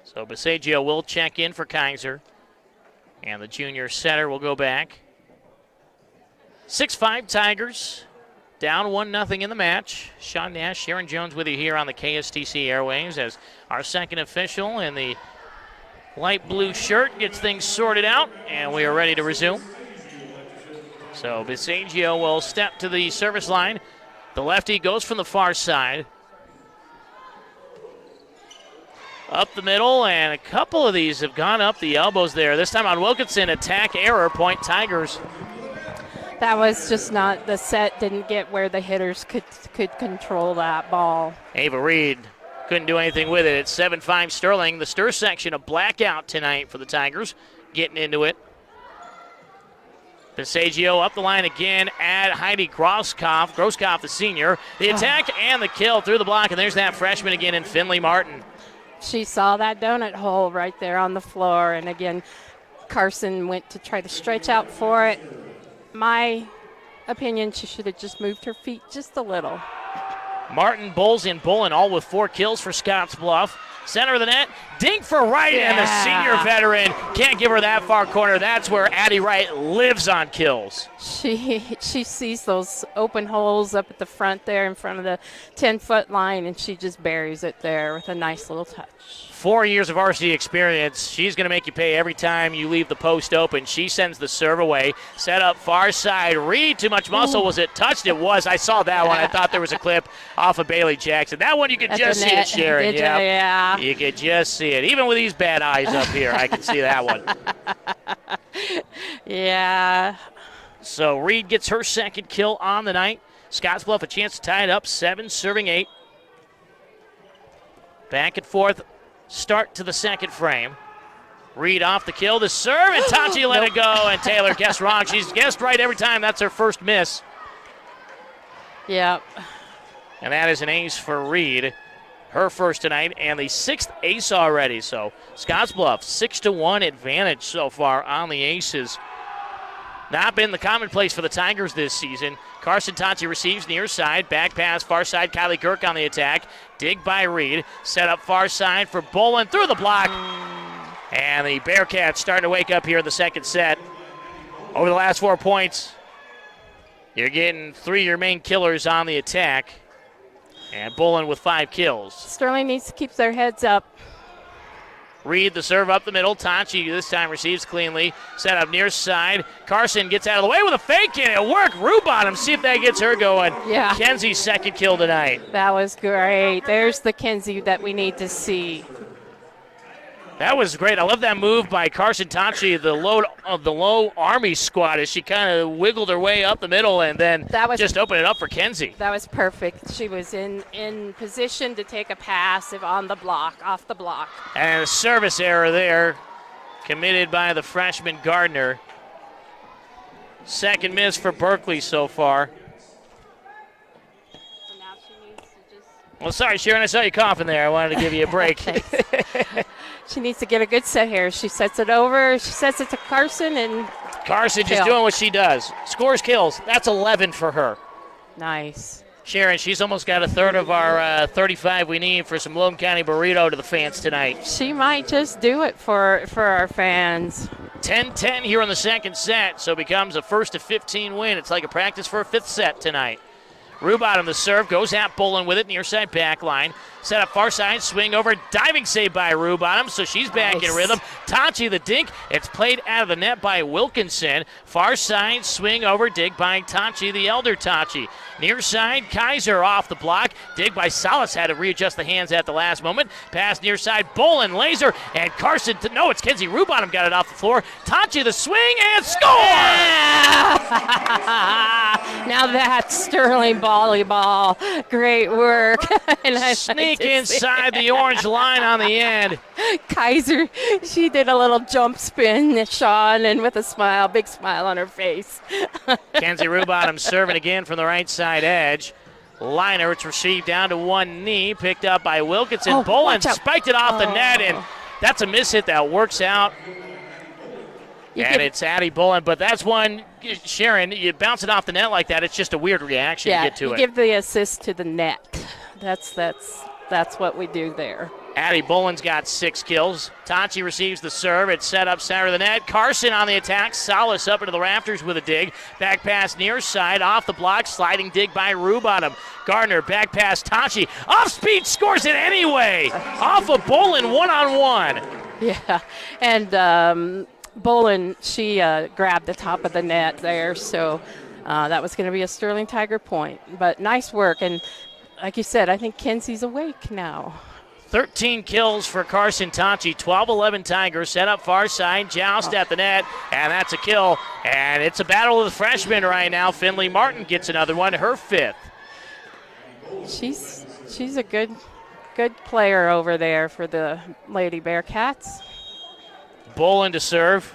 So Bisagio will check in for Kaiser. And the junior setter will go back. 6-5 Tigers. Down 1-0 in the match. Sean Nash, Sharon Jones with you here on the KSTC airwaves as our second official in the light blue shirt gets things sorted out. And we are ready to resume. So Bisagio will step to the service line. The lefty goes from the far side. Up the middle, and a couple of these have gone up the elbows there. This time on Wilkinson, attack error, point Tigers. That was just not, the set didn't get where the hitters could control that ball. Ava Reed couldn't do anything with it. It's 7-5 Sterling. The stir section, a blackout tonight for the Tigers, getting into it. Bisagio up the line again at Heidi Groskopf, the senior. The attack and the kill through the block, and there's that freshman again in Finley Martin. She saw that donut hole right there on the floor, and again, Carson went to try to stretch out for it. My opinion, she should have just moved her feet just a little. Martin, Bowles, and Bullen all with 4 kills for Scottsbluff. Center of the net, dink for Wright, and the senior veteran can't give her that far corner. That's where Addie Wright lives on kills. She sees those open holes up at the front there in front of the 10-foot line, and she just buries it there with a nice little touch. 4 years of varsity experience. She's going to make you pay every time you leave the post open. She sends the serve away. Set up far side. Reed, too much muscle. Was it touched? It was. I saw that one. I thought there was a clip off of Bailey Jackson. That one you could just see it, Sharon. Yeah. You could just see it. Even with these bad eyes up here, I can see that one. Yeah. So Reed gets her second kill on the night. Scottsbluff a chance to tie it up. 7 serving 8. Back and forth. Start to the second frame. Reed off the kill, the serve, and Tachi let it go, and Taylor guessed wrong. She's guessed right every time. That's her first miss. Yep. And that is an ace for Reed. Her first tonight, and the 6th ace already. So Scottsbluff, 6-1 advantage so far on the aces. Not been the commonplace for the Tigers this season. Carson Tachi receives near side. Back pass, far side. Kylie Kirk on the attack. Dig by Reed. Set up far side for Bolin through the block. And the Bearcats starting to wake up here in the second set. Over the last 4 points, you're getting 3 of your main killers on the attack. And Bolin with 5 kills. Sterling needs to keep their heads up. Reed, the serve up the middle. Tachi this time receives cleanly. Set up near side. Carson gets out of the way with a fake, and it worked. Rubottom, see if that gets her going. Yeah. Kenzie's second kill tonight. That was great. There's the Kenzie that we need to see. That was great. I love that move by Carson Tachi, the low Army squad, as she kind of wiggled her way up the middle and then just opened it up for Kenzie. That was perfect. She was in position to take a pass on the block, off the block. And a service error there committed by the freshman Gardner. Second miss for Berkeley so far. So now she needs to just... Well, sorry, Sharon, I saw you coughing there. I wanted to give you a break. She needs to get a good set here. She sets it over. She sets it to Carson, and Carson just doing what she does. Scores kills. That's 11 for her. Nice. Sharon, she's almost got a third of our 35 we need for some Logan County burrito to the fans tonight. She might just do it for our fans. 10-10 here in the second set, so it becomes a 1st to 15 win. It's like a practice for a 5th set tonight. Rubottom the serve, goes at Bolin with it, near side back line. Set up far side, swing over, diving save by Rubottom, so she's back in rhythm. Tachi the dink, it's played out of the net by Wilkinson. Far side, swing over, dig by Tachi, the elder Tachi. Near side, Kaiser off the block. Dig by Salas, had to readjust the hands at the last moment. Pass near side, Bolin, laser, and Carson, no, it's Kenzie Rubottom got it off the floor. Tachi the swing, and score! Now that's Sterling volleyball. Great work. And I Sneak inside the orange line on the end. Kaiser, she did a little jump spin, Sean, and with a smile, big smile on her face. Kenzie Rubottom serving again from the right side edge. Liner, it's received down to one knee, picked up by Wilkinson. Bolin spiked it off the net, and that's a miss hit that works out. It's Addie Bolin, but that's one, Sharon, you bounce it off the net like that, it's just a weird reaction to get to it. Yeah, you give the assist to the net. That's what we do there. Addie Bolin's got 6 kills. Tachi receives the serve. It's set up center of the net. Carson on the attack. Salas up into the rafters with a dig. Back pass near side. Off the block. Sliding dig by Rubottom. Gardner back pass Tachi. Off speed scores it anyway. Off of Bolin one-on-one. Yeah, and Bolin, she grabbed the top of the net there. So that was going to be a Sterling Tiger point. But nice work. And like you said, I think Kenzie's awake now. 13 kills for Carson Tachi. 12-11 Tigers. Set up far side. Joust at the net. And that's a kill. And it's a battle of the freshmen right now. Finley Martin gets another one. Her 5th. She's a good player over there for the Lady Bearcats. Bolin to serve.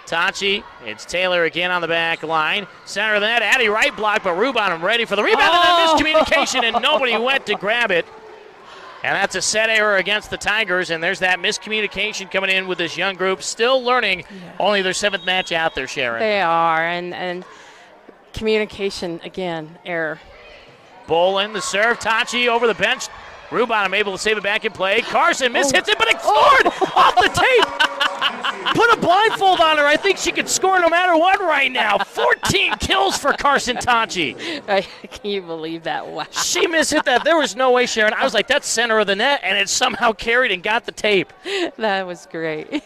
Tachi, it's Taylor again on the back line. Center of the net, Addie right block, but Rubottom ready for the rebound, and then miscommunication, and nobody went to grab it. And that's a set error against the Tigers, and there's that miscommunication coming in with this young group, still learning, only their 7th match out there, Sharon. They are, and communication, again, error. Bolin, the serve, Tachi over the bench. Rubottom able to save it back in play. Carson hits it, but it scored off the tape. Put a blindfold on her. I think she could score no matter what right now. 14 kills for Carson Tachi. Can you believe that? Wow. She hit that. There was no way, Sharon. I was like, that's center of the net, and it somehow carried and got the tape. That was great.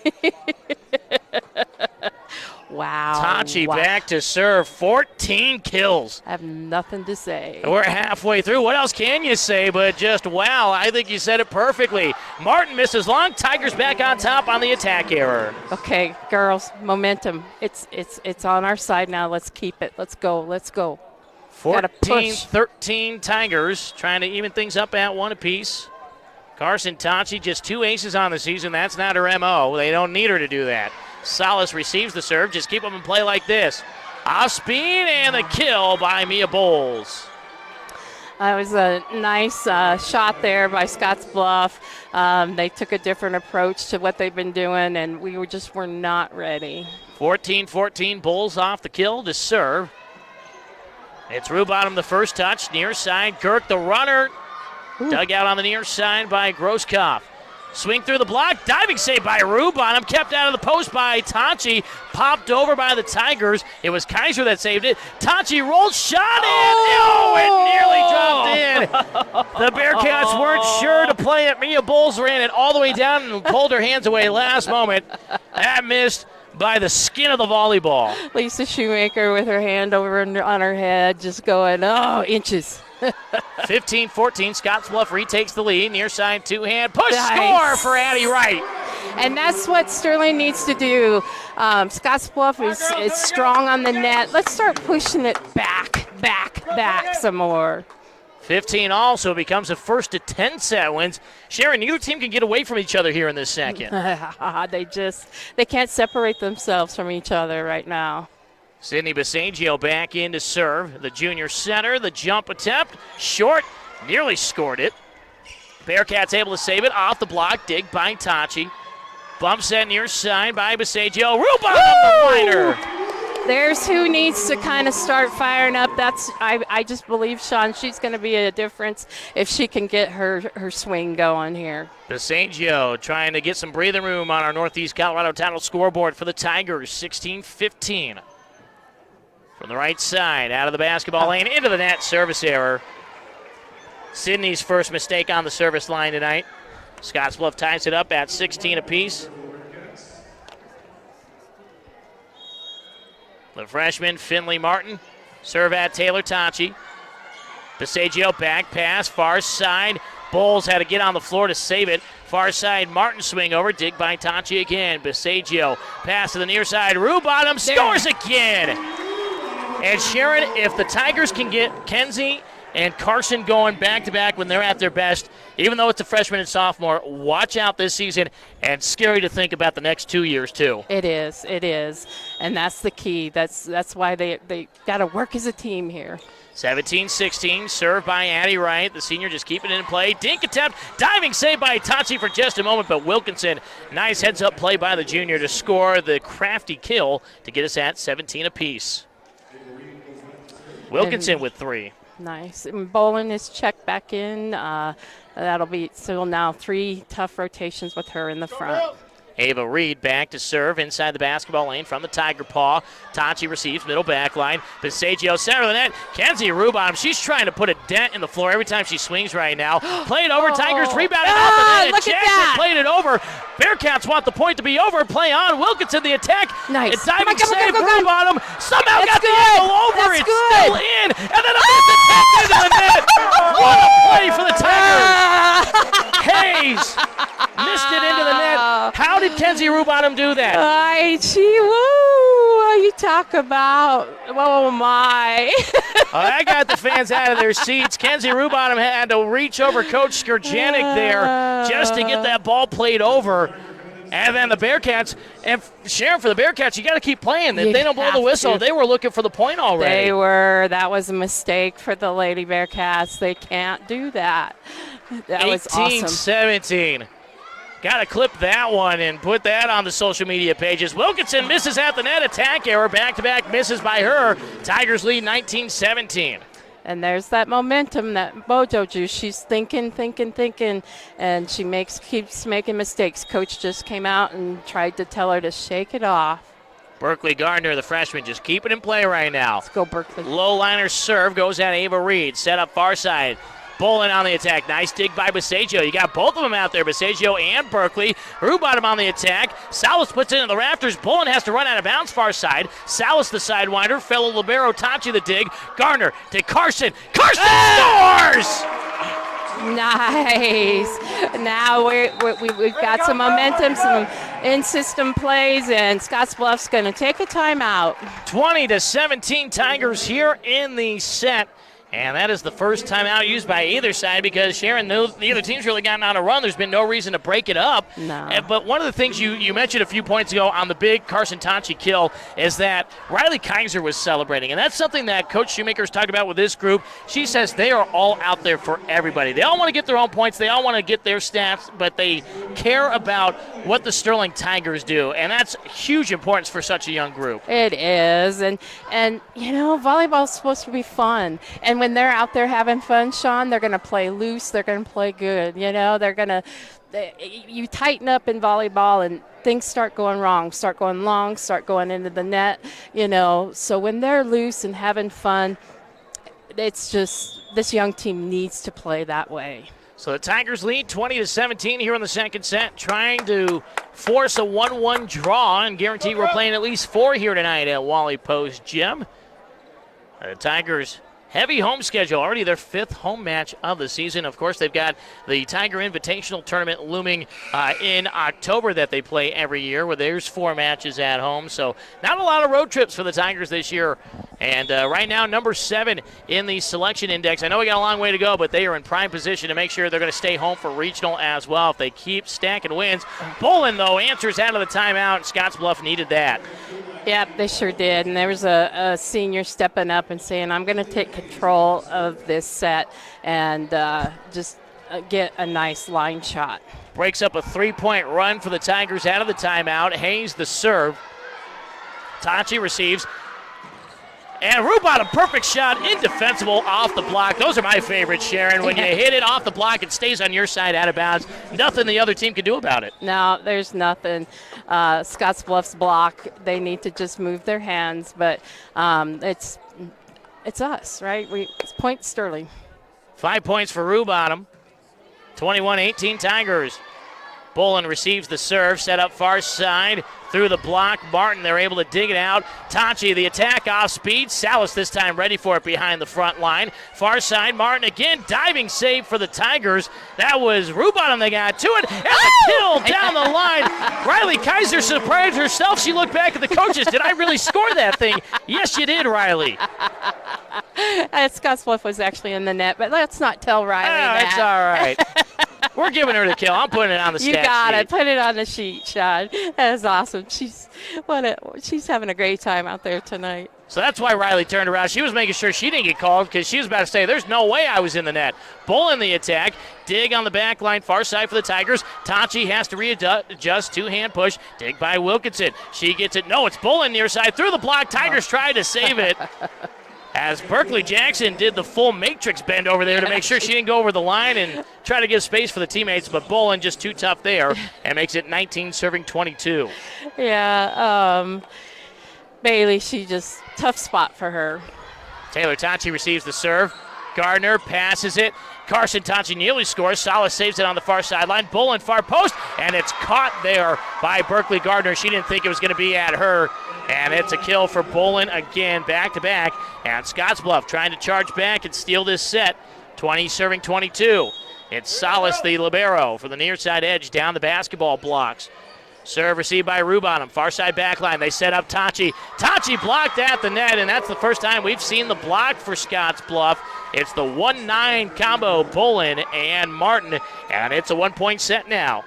Wow. Tachi back to serve. 14 kills. I have nothing to say. We're halfway through. What else can you say but just wow? I think you said it perfectly. Martin misses long. Tigers back on top on the attack error. Okay, girls, momentum. It's on our side now. Let's keep it. Let's go. 14-13 Tigers trying to even things up at 1 apiece. Carson Tachi just 2 aces on the season. That's not her MO. They don't need her to do that. Salas receives the serve. Just keep them in play like this. Off speed and the kill by Mia Bowles. That was a nice shot there by Scottsbluff. They took a different approach to what they've been doing, and we were not ready. 14-14, Bowles off the kill to serve. It's Rubottom the first touch. Near side, Kirk the runner. Dug out on the near side by Grosskopf. Swing through the block, diving save by Rubottom, kept out of the post by Tachi, popped over by the Tigers. It was Kaiser that saved it. Tachi rolled, shot in. It nearly dropped in. The Bearcats weren't sure to play it. Mia Bowles ran it all the way down and pulled her hands away last moment. That missed by the skin of the volleyball. Lisa Shoemaker with her hand over on her head, just going, inches. 15-14, Scottsbluff retakes the lead. Near side, two-hand push, score for Addie Wright. And that's what Sterling needs to do. Scottsbluff is strong on the net. Let's start pushing it back some more. 15 also becomes a 1-10 set wins. Sharon, neither team can get away from each other here in this second. They can't separate themselves from each other right now. Sydney Basagio back in to serve. The junior center, the jump attempt, short, nearly scored it. Bearcats able to save it off the block, dig by Tachi. Bump set near side by Basagio. Rubottom the liner. There's who needs to kind of start firing up. I just believe, Sean, she's going to be a difference if she can get her swing going here. Basagio trying to get some breathing room on our Northeast Colorado title scoreboard for the Tigers, 16-15. From the right side, out of the basketball lane, into the net, service error. Sydney's first mistake on the service line tonight. Scottsbluff ties it up at 16 apiece. The freshman, Finley Martin, serve at Taylor Tachi. Basagio back pass, far side. Bowles had to get on the floor to save it. Far side, Martin swing over, dig by Tachi again. Basagio, pass to the near side. Rubottom scores again. And Sharon, if the Tigers can get Kenzie and Carson going back-to-back when they're at their best, even though it's a freshman and sophomore, watch out this season, and scary to think about the next 2 years, too. It is. And that's the key. That's why they got to work as a team here. 17-16, served by Addie Wright. The senior just keeping it in play. Dink attempt, diving save by Itachi for just a moment, but Wilkinson, nice heads-up play by the junior to score the crafty kill to get us at 17 apiece. Wilkinson with 3. Nice. And Bolin is checked back in. That'll be so now 3 tough rotations with her in the front. Ava Reed back to serve inside the basketball lane from the Tiger paw. Tachi receives middle back line. Passaggio center of the net. Kenzie Rubon, she's trying to put a dent in the floor every time she swings right now. Play it over. Tigers rebounding off the net. Look at that. Played it over. Bearcats want the point to be over. Play on. Wilkinson the attack. Nice. It's diving save. Go. Rubon somehow That's got good. the angle over. That's it's good. still in. And then a missed attack into the net. What a play for the Tigers. Hayes missed it into the net. How did Kenzie Rubottom do that? You talk about, oh my. I got the fans out of their seats. Kenzie Rubottom had to reach over Coach Skurjanik there just to get that ball played over. And then the Bearcats, and Sharon, for the Bearcats, you got to keep playing. If they don't blow the whistle, they were looking for the point already. They were. That was a mistake for the Lady Bearcats. They can't do that. That was awesome. 18-17. Got to clip that one and put that on the social media pages. Wilkinson misses at the net. Attack error. Back-to-back misses by her. Tigers lead 19-17. And there's that momentum, that mojo juice. She's thinking, and she keeps making mistakes. Coach just came out and tried to tell her to shake it off. Berkeley Gardner, the freshman, just keep it in play right now. Let's go, Berkeley. Low liner serve goes at Ava Reed. Set up far side. Bolin on the attack. Nice dig by Passaggio. You got both of them out there, Passaggio and Berkeley. Rubottom on the attack. Salas puts it in the rafters. Bolin has to run out of bounds far side. Salas the sidewinder. Fellow libero Tachi the dig. Gardner to Carson. Carson scores! Nice. Now we've got some momentum, some in-system plays, and Scottsbluff's going to take a timeout. 20-17 Tigers here in the set. And that is the first timeout used by either side because, Sharon, neither team's really gotten on a run. There's been no reason to break it up. No. But one of the things you mentioned a few points ago on the big Carson Tachi kill is that Riley Kaiser was celebrating. And that's something that Coach Shoemaker's talked about with this group. She says they are all out there for everybody. They all want to get their own points. They all want to get their stats, but they care about what the Sterling Tigers do. And that's huge importance for such a young group. It is. And volleyball's supposed to be fun. And when they're out there having fun, Sean, they're going to play loose. They're going to play good. They're going to you tighten up in volleyball and things start going wrong, start going long, start going into the net. So when they're loose and having fun, it's just this young team needs to play that way. So the Tigers lead 20-17 here in the second set, trying to force a 1-1 draw and guarantee we're playing at least 4 here tonight at Wally Post Gym. The Tigers heavy home schedule, already their 5th home match of the season. Of course, they've got the Tiger Invitational Tournament looming in October that they play every year, where there's 4 matches at home. So not a lot of road trips for the Tigers this year. And right now, number 7 in the selection index. I know we got a long way to go, but they are in prime position to make sure they're going to stay home for regional as well if they keep stacking wins. Bolin, though, answers out of the timeout. Scottsbluff needed that. Yep, they sure did. And there was a senior stepping up and saying, I'm going to take control of this set and just get a nice line shot. Breaks up a 3-point run for the Tigers out of the timeout. Hayes the serve. Tachi receives. And Rubot, a perfect shot, indefensible off the block. Those are my favorites, Sharon. When you hit it off the block, it stays on your side out of bounds. Nothing the other team can do about it. No, there's nothing. Scottsbluff's block, they need to just move their hands. But it's us, right? It's point Sterling. 5 points for Rubottom. 21-18 Tigers. Bolin receives the serve, set up far side through the block. Martin, they're able to dig it out. Tachi, the attack off speed. Salas this time ready for it behind the front line. Far side, Martin again, diving save for the Tigers. That was Rubottom, they got to it. And the kill down the line. Riley Kaiser surprised herself. She looked back at the coaches. Did I really score that thing? Yes, you did, Riley. Scottsbluff was actually in the net, but let's not tell Riley that. It's all right. We're giving her the kill. I'm putting it on the stat sheet. You got it. Put it on the sheet, Sean. That is awesome. She's having a great time out there tonight. So that's why Riley turned around. She was making sure she didn't get called because she was about to say, there's no way I was in the net. Bull in the attack. Dig on the back line, far side for the Tigers. Tachi has to readjust, two-hand push. Dig by Wilkinson. She gets it. No, it's Bull in near side. Through the block. Tigers tried to save it. As Berkeley Jackson did the full matrix bend over there to make sure she didn't go over the line and try to give space for the teammates, but Bolin just too tough there and makes it 19 serving 22. Yeah, Bailey, she just tough spot for her. Taylor Tachi receives the serve. Gardner passes it. Carson Tachi nearly scores. Salas saves it on the far sideline. Bolin far post, and it's caught there by Berkeley Gardner. She didn't think it was going to be at her. And it's a kill for Bolin again, back-to-back. And Scottsbluff trying to charge back and steal this set. 20 serving 22. It's Salas, the libero, for the near side edge down the basketball blocks. Serve received by Rubonham. Far side back line. They set up Tachi. Tachi blocked at the net, and that's the first time we've seen the block for Scottsbluff. It's the 1-9 combo, Bolin and Martin, and it's a 1-point set now.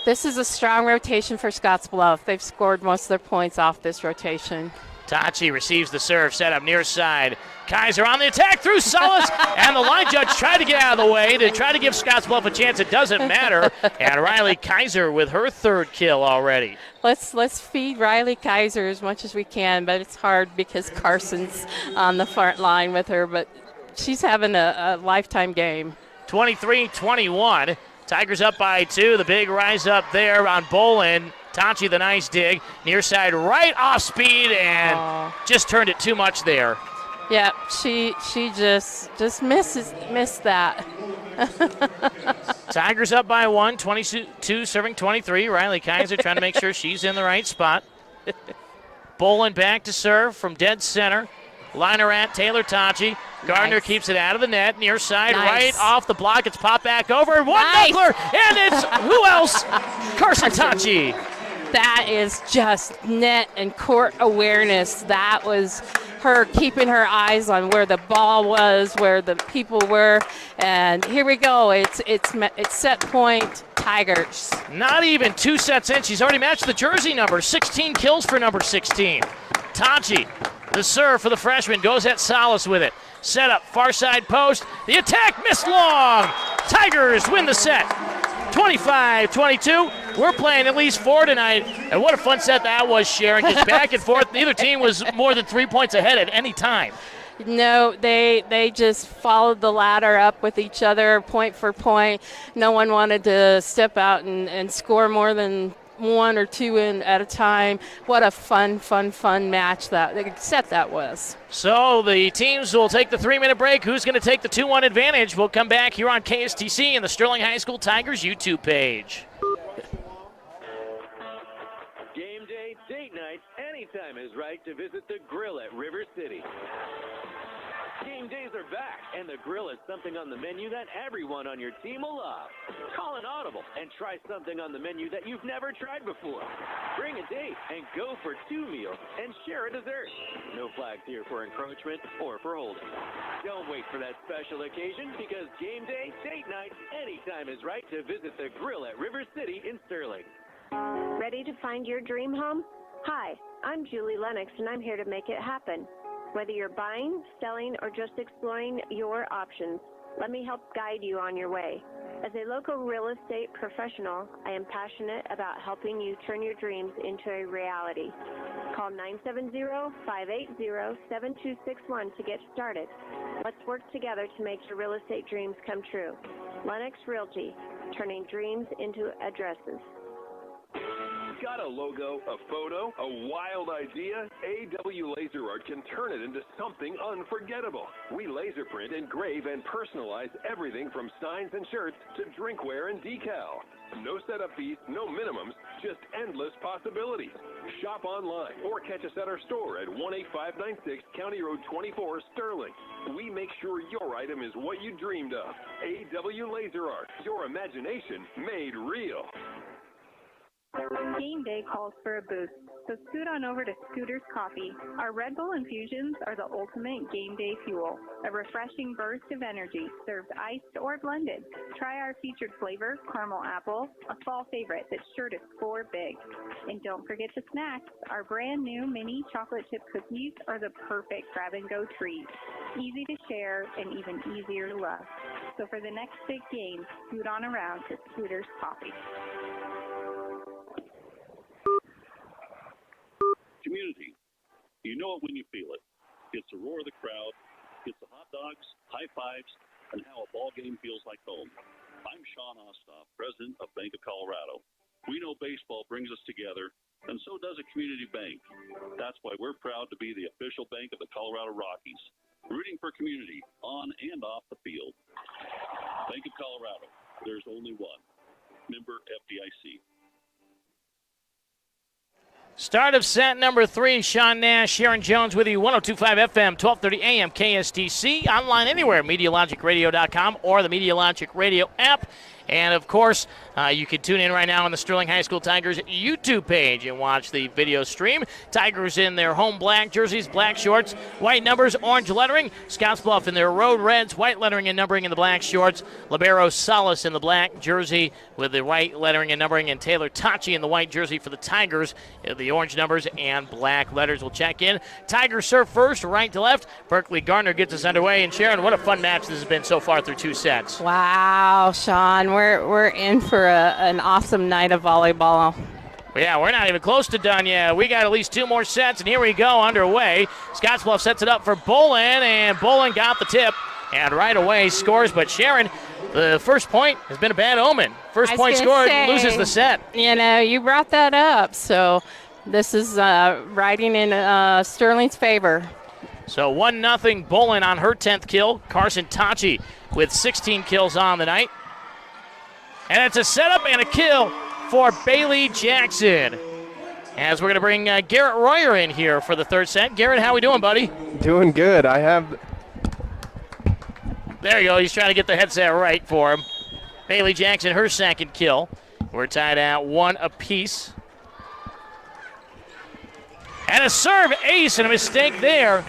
This is a strong rotation for Scottsbluff. They've scored most of their points off this rotation. Tachi receives the serve, set up near side. Kaiser on the attack through Salas, and the line judge tried to get out of the way to try to give Scottsbluff a chance. It doesn't matter, and Riley Kaiser with her third kill already. Let's feed Riley Kaiser as much as we can, but it's hard because Carson's on the front line with her, but she's having a lifetime game. 23-21. Tigers up by 2. The big rise up there on Bolin. Tachi the nice dig. Near side right off speed and just turned it too much there. Yeah, she just missed that. Tigers up by 1, 22 serving 23. Riley Kaiser trying to make sure she's in the right spot. Bolin back to serve from dead center. Liner at Taylor Tachi. Gardner keeps it out of the net. Near side right off the block. It's popped back over. One knuckler, and it's who else? Carson Tachi. That is just net and court awareness. That was her keeping her eyes on where the ball was, where the people were, and here we go. It's set point Tigers. Not even 2 sets in. She's already matched the jersey number. 16 kills for number 16. Tachi, the serve for the freshman, goes at Salas with it. Set up far side post. The attack missed long. Tigers win the set. 25-22. We're playing at least 4 tonight. And what a fun set that was, Sharon. Just back and forth. Neither team was more than 3 points ahead at any time. No, they just followed the ladder up with each other, point for point. No one wanted to step out and score more than 1 or 2 in at a time. What a fun match that was. So the teams will take the 3-minute break. Who's going to take the 2-1 advantage? We'll come back here on KSTC and the Sterling High School Tigers YouTube page. Game day, date night, anytime is right to visit the Grill at River City. Game days are back, and the Grill is something on the menu that everyone on your team will love. Call an audible and try something on the menu that you've never tried before. Bring a date and go for 2 meals and share a dessert. No flags here for encroachment or for holding. Don't wait for that special occasion because game day, date night, anytime is right to visit the Grill at River City in Sterling. Ready to find your dream home? Hi, I'm Julie Lennox, and I'm here to make it happen. Whether you're buying, selling, or just exploring your options, let me help guide you on your way. As a local real estate professional, I am passionate about helping you turn your dreams into a reality. Call 970-580-7261 to get started. Let's work together to make your real estate dreams come true. Lennox Realty, turning dreams into addresses. Got a logo, a photo, a wild idea? AW Laser Art can turn it into something unforgettable. We laser print, engrave, and personalize everything from signs and shirts to drinkware and decal. No setup fees, no minimums, just endless possibilities. Shop online or catch us at our store at 18596 County Road 24, Sterling. We make sure your item is what you dreamed of. AW Laser Art, your imagination made real. Game day calls for a boost, so scoot on over to Scooter's Coffee. Our Red Bull infusions are the ultimate game day fuel, a refreshing burst of energy, served iced or blended. Try our featured flavor, caramel apple, a fall favorite that's sure to score big. And don't forget the snacks. Our brand new mini chocolate chip cookies are the perfect grab-and-go treat. Easy to share and even easier to love. So for the next big game, scoot on around to Scooter's Coffee. Community. You know it when you feel it. It's the roar of the crowd. It's the hot dogs, high fives, and how a ball game feels like home. I'm Sean Osthoff, president of Bank of Colorado. We know baseball brings us together, and so does a community bank. That's why we're proud to be the official bank of the Colorado Rockies, rooting for community on and off the field. Bank of Colorado. There's only one. Member FDIC. Start of set number 3, Sean Nash, Sharon Jones with you, 102.5 FM, 1230 AM, KSTC, online anywhere, MediaLogicRadio.com or the MediaLogic Radio app. And, of course, you can tune in right now on the Sterling High School Tigers YouTube page and watch the video stream. Tigers in their home black jerseys, black shorts, white numbers, orange lettering. Scottsbluff in their road reds, white lettering and numbering in the black shorts. Libero Salas in the black jersey with the white lettering and numbering. And Taylor Tachi in the white jersey for the Tigers, the orange numbers and black letters. We'll check in. Tigers serve first, right to left. Berkeley Gardner gets us underway. And, Sharon, what a fun match this has been so far through 2 sets. Wow, Sean. We're in for an awesome night of volleyball. Yeah, we're not even close to done yet. We got at least 2 more sets, and here we go underway. Scottsbluff sets it up for Bolin, and Bolin got the tip, and right away scores. But Sharon, the first point has been a bad omen. First point scored, loses the set. You know, you brought that up, so this is riding in Sterling's favor. So 1-0 Bolin on her 10th kill. Carson Tachi with 16 kills on the night. And it's a setup and a kill for Bailey Jackson. As we're going to bring Garrett Royer in here for the third set. Garrett, how we doing, buddy? Doing good. There you go. He's trying to get the headset right for him. Bailey Jackson, her second kill. We're tied at 1 apiece. And a serve ace and a mistake there.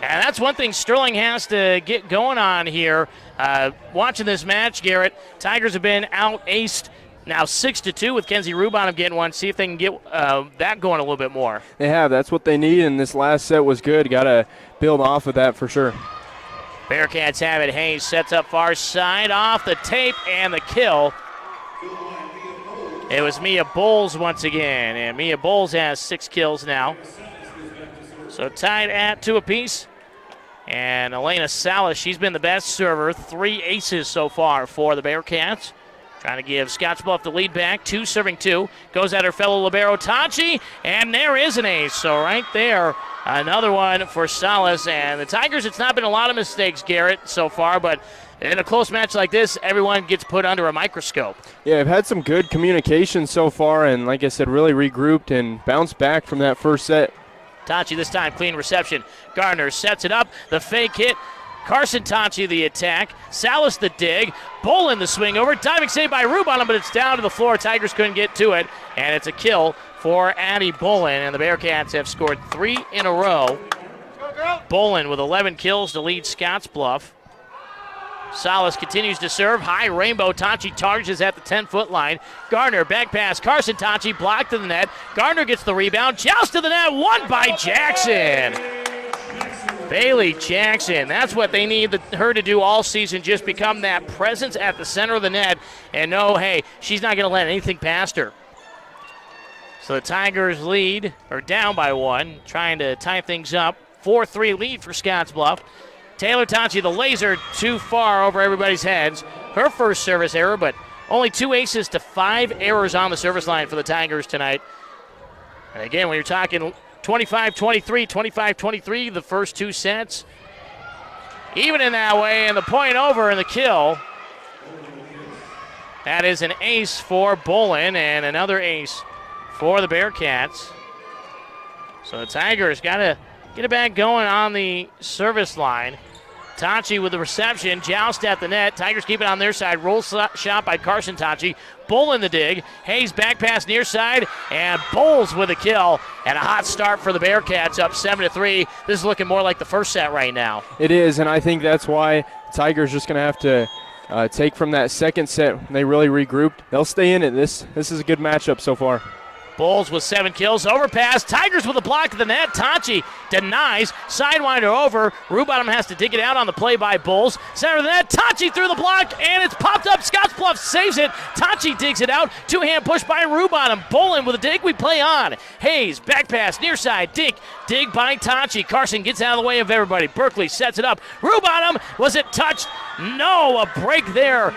And that's one thing Sterling has to get going on here. Watching this match, Garrett, Tigers have been out-aced now 6-2 with Kenzie Rubonham getting one. See if they can get that going a little bit more. They have. That's what they need, and this last set was good. Got to build off of that for sure. Bearcats have it. Hayes sets up far side off the tape and the kill. It was Mia Bowles once again, and Mia Bowles has 6 kills now. So tied at 2 apiece. And Elena Salas, she's been the best server. 3 aces so far for the Bearcats. Trying to give Scottsbluff the lead back. 2 serving 2. Goes at her fellow libero Tachi. And there is an ace. So right there, another one for Salas. And the Tigers, it's not been a lot of mistakes, Garrett, so far. But in a close match like this, everyone gets put under a microscope. Yeah, I've had some good communication so far. And like I said, really regrouped and bounced back from that first set. Tachi this time, clean reception. Gardner sets it up. The fake hit. Carson Tachi the attack. Salas the dig. Bolin the swing over. Diving save by Rubonham, but it's down to the floor. Tigers couldn't get to it. And it's a kill for Addie Bolin. And the Bearcats have scored 3 in a row. Bolin with 11 kills to lead Scottsbluff. Salas continues to serve. High rainbow. Tachi charges at the 10-foot line. Gardner back pass. Carson Tachi blocked to the net. Gardner gets the rebound. Joust to the net. Won by Jackson. Bailey Jackson. That's what they need her to do all season. Just become that presence at the center of the net. And no, hey, she's not going to let anything past her. So the Tigers lead, or down by 1, trying to tie things up. 4-3 lead for Scottsbluff. Taylor Tachi, the laser, too far over everybody's heads. Her first service error, but Only 2 aces to 5 errors on the service line for the Tigers tonight. And again, when you're talking 25-23, 25-23, the first 2 sets, even in that way, and the point over and the kill. That is an ace for Bolin and another ace for the Bearcats. So the Tigers got to get it back going on the service line. Tachi with the reception, joust at the net. Tigers keep it on their side. Roll shot by Carson Tachi. Bull in the dig. Hayes back pass near side, and Bowles with a kill. And a hot start for the Bearcats, up 7-3. This is looking more like the first set right now. It is, and I think that's why Tigers just going to have to take from that second set. They really regrouped. They'll stay in it. This is a good matchup so far. Bulls with 7 kills. Overpass. Tigers with a block to the net. Tachi denies. Sidewinder over. Rubottom has to dig it out on the play by Bulls. Center of the net. Tachi through the block, and it's popped up. Scottsbluff saves it. Tachi digs it out. 2-hand push by Rubottom. Bolin with a dig. We play on. Hayes, back pass, near side. Dig by Tachi. Carson gets out of the way of everybody. Berkeley sets it up. Rubottom, was it touched? No, a break there.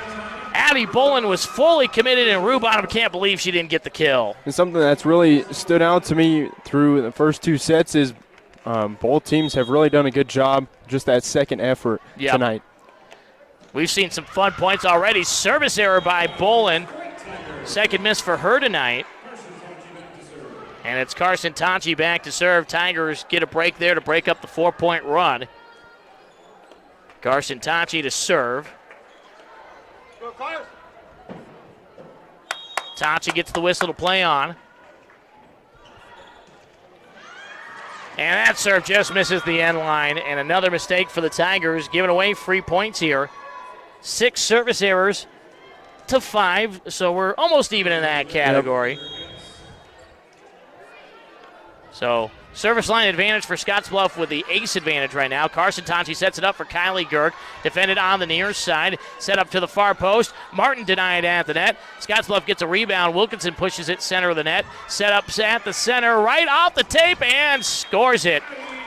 Addie Bolin was fully committed, and Rubottom can't believe she didn't get the kill. And something that's really stood out to me through the first 2 sets is both teams have really done a good job, just that second effort tonight. We've seen some fun points already. Service error by Bolin. Second miss for her tonight. And it's Carson Tachi back to serve. Tigers get a break there to break up the 4-point run. Carson Tachi to serve. Tachi gets the whistle to play on. And that serve just misses the end line. And another mistake for the Tigers, giving away free points here. 6 service errors to 5, so we're almost even in that category. Yep. So service line advantage for Scottsbluff with the ace advantage right now. Carson Tachi sets it up for Kylie Girk. Defended on the near side. Set up to the far post. Martin denied at the net. Scottsbluff gets a rebound. Wilkinson pushes it center of the net. Set up at the center. Right off the tape and scores it.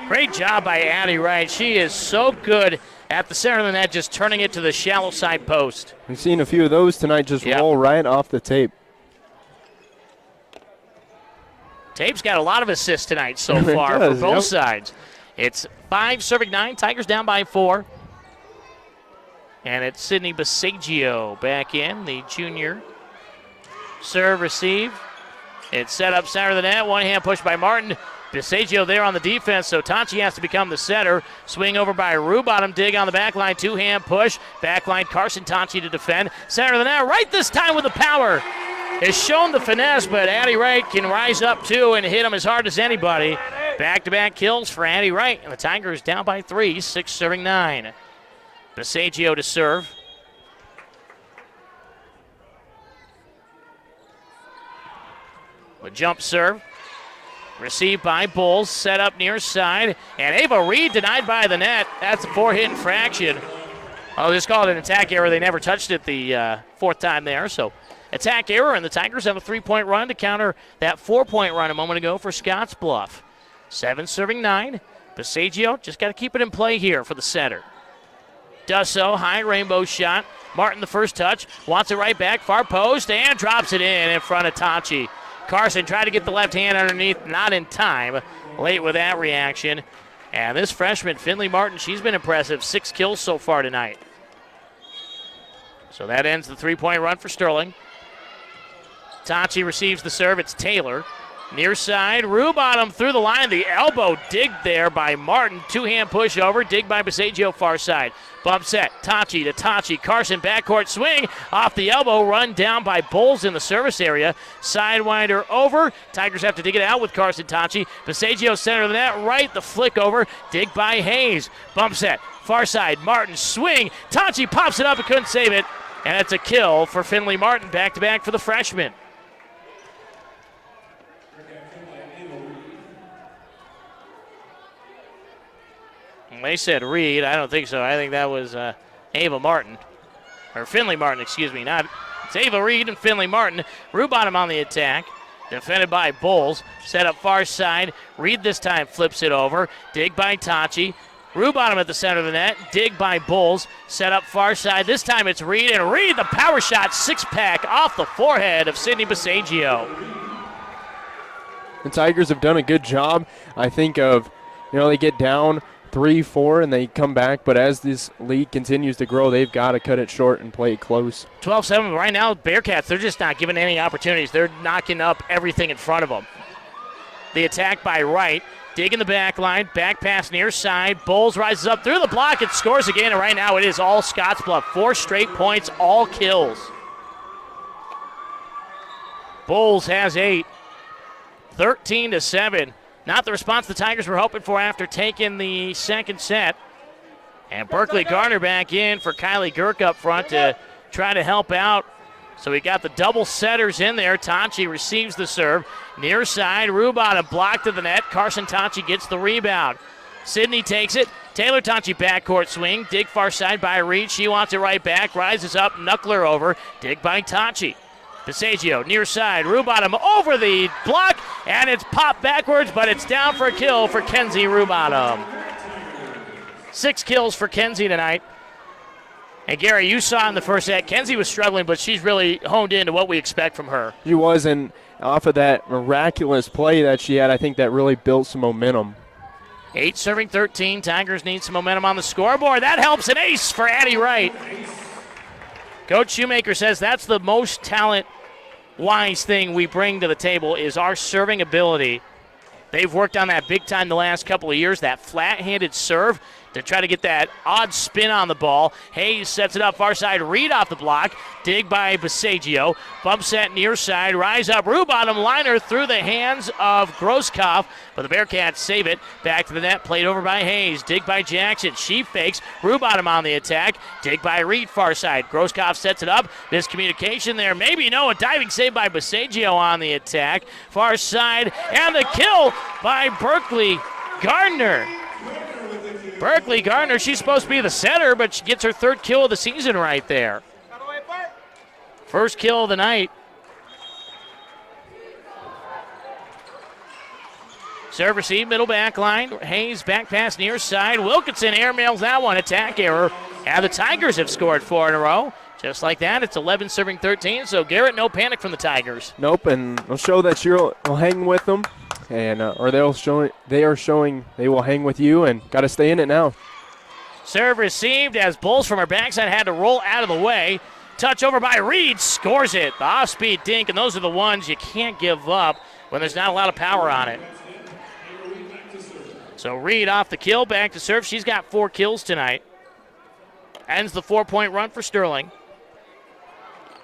Great job by Addie Wright. She is so good at the center of the net, just turning it to the shallow side post. We've seen a few of those tonight just roll right off the tape. Tape's got a lot of assists tonight so far for both sides. It's 5-9. Tigers down by 4. And it's Sydney Basagio back in, the junior. Serve, receive. It's set up center of the net. 1-hand push by Martin. Basagio there on the defense, so Tachi has to become the setter. Swing over by Rubottom. Dig on the back line. 2-hand push. Back line, Carson Tachi to defend. Center of the net, right this time with the power. Has shown the finesse, but Addie Wright can rise up too and hit him as hard as anybody. Back-to-back kills for Addie Wright, and the Tigers down by 3, 6-9. Basagio to serve. A jump serve. Received by Bulls, set up near side, and Ava Reed denied by the net. That's a 4-hit infraction. I'll just call it an attack error. They never touched it the 4th time there, so attack error, and the Tigers have a 3-point run to counter that 4-point run a moment ago for Scottsbluff. 7-9. Basagio just got to keep it in play here for the setter. Does so, high rainbow shot. Martin the first touch, wants it right back, far post, and drops it in front of Tachi. Carson tried to get the left hand underneath, not in time. Late with that reaction. And this freshman, Finley Martin, she's been impressive. 6 kills so far tonight. So that ends the 3-point run for Sterling. Tachi receives the serve. It's Taylor. Near side, Rubottom through the line. The elbow dig there by Martin. 2-hand push over. Dig by Basagio far side. Bump set. Tachi to Tachi. Carson backcourt swing. Off the elbow. Run down by Bowles in the service area. Sidewinder over. Tigers have to dig it out with Carson Tachi. Basagio center of the net. Right. The flick over. Dig by Hayes. Bump set. Far side. Martin swing. Tachi pops it up and couldn't save it. And it's a kill for Finley Martin. Back-to-back for the freshman. They said Reed. I don't think so. I think that was Ava Martin. Or Finley Martin, excuse me. It's Ava Reed and Finley Martin. Rubottom on the attack. Defended by Bowles. Set up far side. Reed this time flips it over. Dig by Tachi. Rubottom at the center of the net. Dig by Bulls. Set up far side. This time it's Reed. And Reed, the power shot, six-pack off the forehead of Sydney Basaggio. The Tigers have done a good job, I think, of, they get down 3-4 and they come back. But as this lead continues to grow, they've got to cut it short and play it close. 12-7 right now. Bearcats, they're just not giving any opportunities. They're knocking up everything in front of them. The attack by Wright. Dig in the back line, back pass near side. Bulls rises up through the block and scores again. And right now it is all Scottsbluff. 4 straight points, all kills. Bulls has 8. 13-7. Not the response the Tigers were hoping for after taking the second set. And Berkeley Garner back in for Kylie Girk up front to try to help out. So we got the double setters in there. Tachi receives the serve. Near side, Rubottom blocked to the net. Carson Tachi gets the rebound. Sydney takes it. Taylor Tachi backcourt swing. Dig far side by Reed. She wants it right back. Rises up. Knuckler over. Dig by Tachi. Basaggio near side. Rubottom over the block. And it's popped backwards, but it's down for a kill for Kenzie Rubottom. 6 kills for Kenzie tonight. And Gary, you saw in the first set, Kenzie was struggling, but she's really honed into what we expect from her. She was, and off of that miraculous play that she had, I think that really built some momentum. 8 serving 13. Tigers need some momentum on the scoreboard. That helps, an ace for Addie Wright. Coach Shoemaker says that's the most talent-wise thing we bring to the table is our serving ability. They've worked on that big time the last couple of years, that flat-handed serve, to try to get that odd spin on the ball. Hayes sets it up far side. Reed off the block. Dig by Basaggio. Bump set near side. Rise up. Rubottom liner through the hands of Grosskopf. But the Bearcats save it. Back to the net. Played over by Hayes. Dig by Jackson. She fakes. Rubottom on the attack. Dig by Reed far side. Grosskopf sets it up. Miscommunication there. Maybe no. A diving save by Basaggio on the attack. Far side. And the kill by Berkeley Gardner. Berkeley Gardner, she's supposed to be the setter, but she gets her 3rd kill of the season right there. First kill of the night. Serve receive, middle back line. Hayes back pass near side. Wilkinson airmails that one. Attack error. And the Tigers have scored 4 in a row. Just like that, it's 11 serving 13. So Garrett, no panic from the Tigers. Nope, and they'll show that you'll hang with them. And or they are showing they will hang with you, and got to stay in it now. Serve received as Bulls from her backside had to roll out of the way. Touch over by Reed, scores it. The off-speed dink, and those are the ones you can't give up when there's not a lot of power on it. So Reed off the kill, back to serve. She's got 4 kills tonight. Ends the 4-point run for Sterling.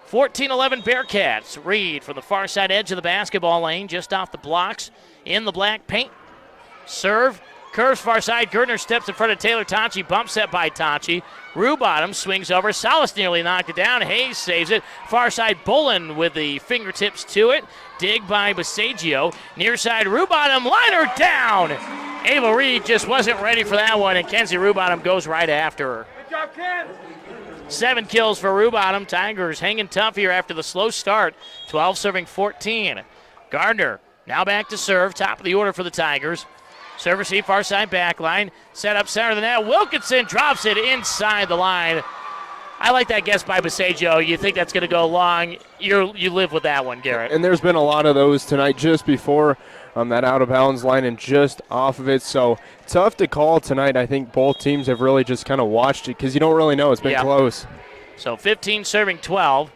14-11 Bearcats. Reed from the far side edge of the basketball lane, just off the blocks, in the black paint. Serve, curves far side. Gardner steps in front of Taylor Tachi. Bump set by Tachi. Rubottom swings over. Salas nearly knocked it down. Hayes saves it. Far side Bullen with the fingertips to it. Dig by Basaggio. Near side Rubottom. Liner down. Ava Reed just wasn't ready for that one, and Kenzie Rubottom goes right after her. Good job, Ken. 7 kills for Rubottom. Tigers hanging tough here after the slow start. 12 serving 14. Gardner now back to serve. Top of the order for the Tigers. Serve receive far side back line. Set up center of the net. Wilkinson drops it inside the line. I like that guess by Basaggio. You think that's going to go long. You live with that one, Garrett. And there's been a lot of those tonight just before that out-of-bounds line and just off of it. So tough to call tonight. I think both teams have really just kind of watched it because you don't really know. It's been close. So 15 serving 12.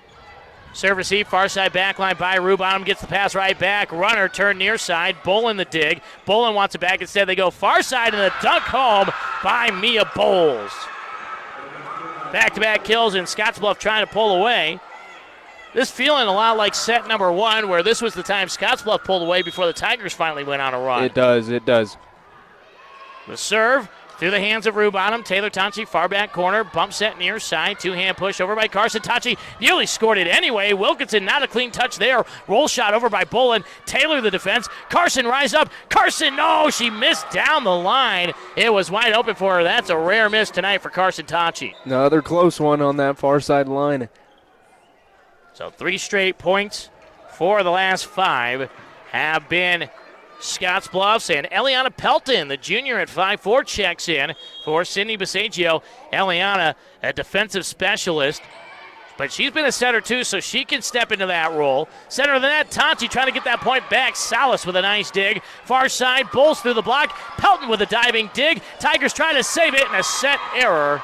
Serve receive, far side back line by Rubottom. Gets the pass right back. Runner turn near side. Bullen the dig. Bullen wants it back. Instead, they go far side and the dunk home by Mia Bowles. Back-to-back kills, and Scottsbluff trying to pull away. This feeling a lot like set number 1, where this was the time Scottsbluff pulled away before the Tigers finally went on a run. It does. The serve through the hands of Rubottom. Taylor Tachi, far back corner. Bump set near side. 2-hand push over by Carson Tachi. Nearly scored it anyway. Wilkinson, not a clean touch there. Roll shot over by Bullen. Taylor the defense. Carson rise up. Carson, no, she missed down the line. It was wide open for her. That's a rare miss tonight for Carson Tachi. Another close one on that far side line. So 3 straight points for the last 5 have been Scottsbluff's, and Eliana Pelton, the junior at 5'4", checks in for Sydney Basagio. Eliana, a defensive specialist, but she's been a setter too, so she can step into that role. Center of the net, Tanti trying to get that point back. Salas with a nice dig. Far side, Bulls through the block. Pelton with a diving dig. Tigers trying to save it, and a set error,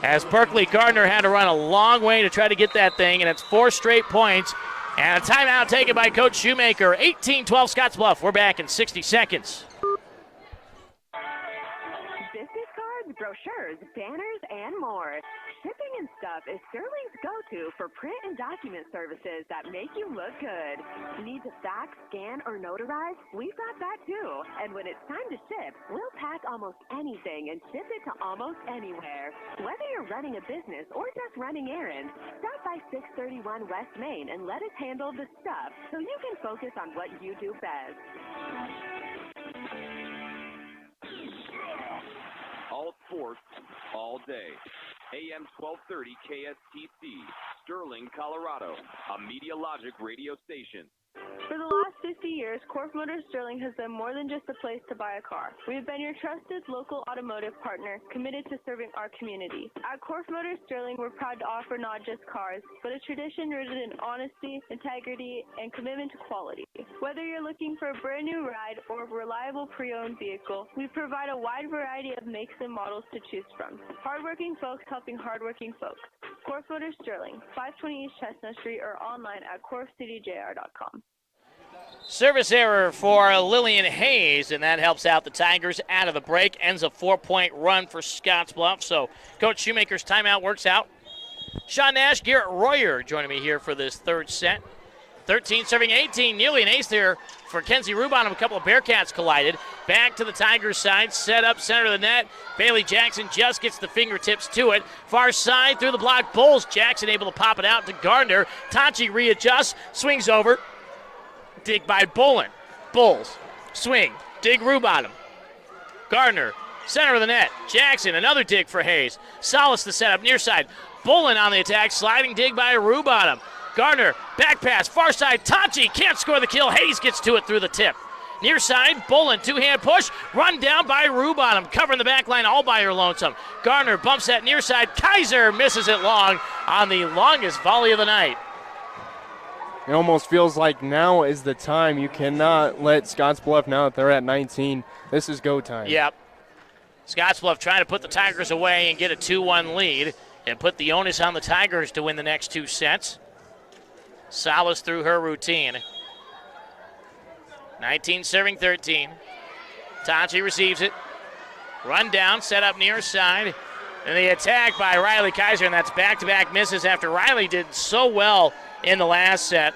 as Berkeley Gardner had to run a long way to try to get that thing, and it's 4 straight points. And a timeout taken by Coach Shoemaker. 18-12 Scottsbluff. We're back in 60 seconds. Business cards, brochures, banners, and more. Shipping and Stuff is Sterling's go-to for print and document services that make you look good. Need to fax, scan, or notarize? We've got that too. And when it's time to ship, we'll pack almost anything and ship it to almost anywhere. Whether you're running a business or just running errands, stop by 631 West Main and let us handle the stuff so you can focus on what you do best. All sports, all day. AM 1230 KSTC, Sterling, Colorado, a Media Logic radio station. For the last 50 years, Corf Motors Sterling has been more than just a place to buy a car. We have been your trusted local automotive partner, committed to serving our community. At Corf Motors Sterling, we're proud to offer not just cars, but a tradition rooted in honesty, integrity, and commitment to quality. Whether you're looking for a brand new ride or a reliable pre-owned vehicle, we provide a wide variety of makes and models to choose from. Hardworking folks helping hardworking folks. Corf Motors Sterling, 520 East Chestnut Street, or online at corfcityjr.com. Service error for Lillian Hayes, and that helps out the Tigers out of the break. Ends a 4-point run for Scottsbluff, so Coach Shoemaker's timeout works out. Sean Nash, Garrett Royer joining me here for this third set. 13 serving 18, nearly an ace there for Kenzie Rubon. A couple of Bearcats collided. Back to the Tigers side, set up center of the net. Bailey Jackson just gets the fingertips to it. Far side through the block, Bulls. Jackson able to pop it out to Gardner. Tachi readjusts, swings over. Dig by Bolin. Bulls. Swing. Dig Rubottom. Gardner. Center of the net. Jackson. Another dig for Hayes. Salas the setup. Near side. Bolin on the attack. Sliding dig by Rubottom. Gardner. Back pass. Far side. Tachi can't score the kill. Hayes gets to it through the tip. Near side. Bolin. Two-hand push. Run down by Rubottom. Covering the back line all by her lonesome. Gardner bumps that near side. Kaiser misses it long on the longest volley of the night. It almost feels like now is the time. You cannot let Scottsbluff, now that they're at 19, this is go time. Yep. Scottsbluff trying to put the Tigers away and get a 2-1 lead and put the onus on the Tigers to win the next 2 sets. Salas through her routine. 19 serving 13. Tachi receives it. Run down, set up near side. And the attack by Riley Kaiser, and that's back-to-back misses after Riley did so well in the last set.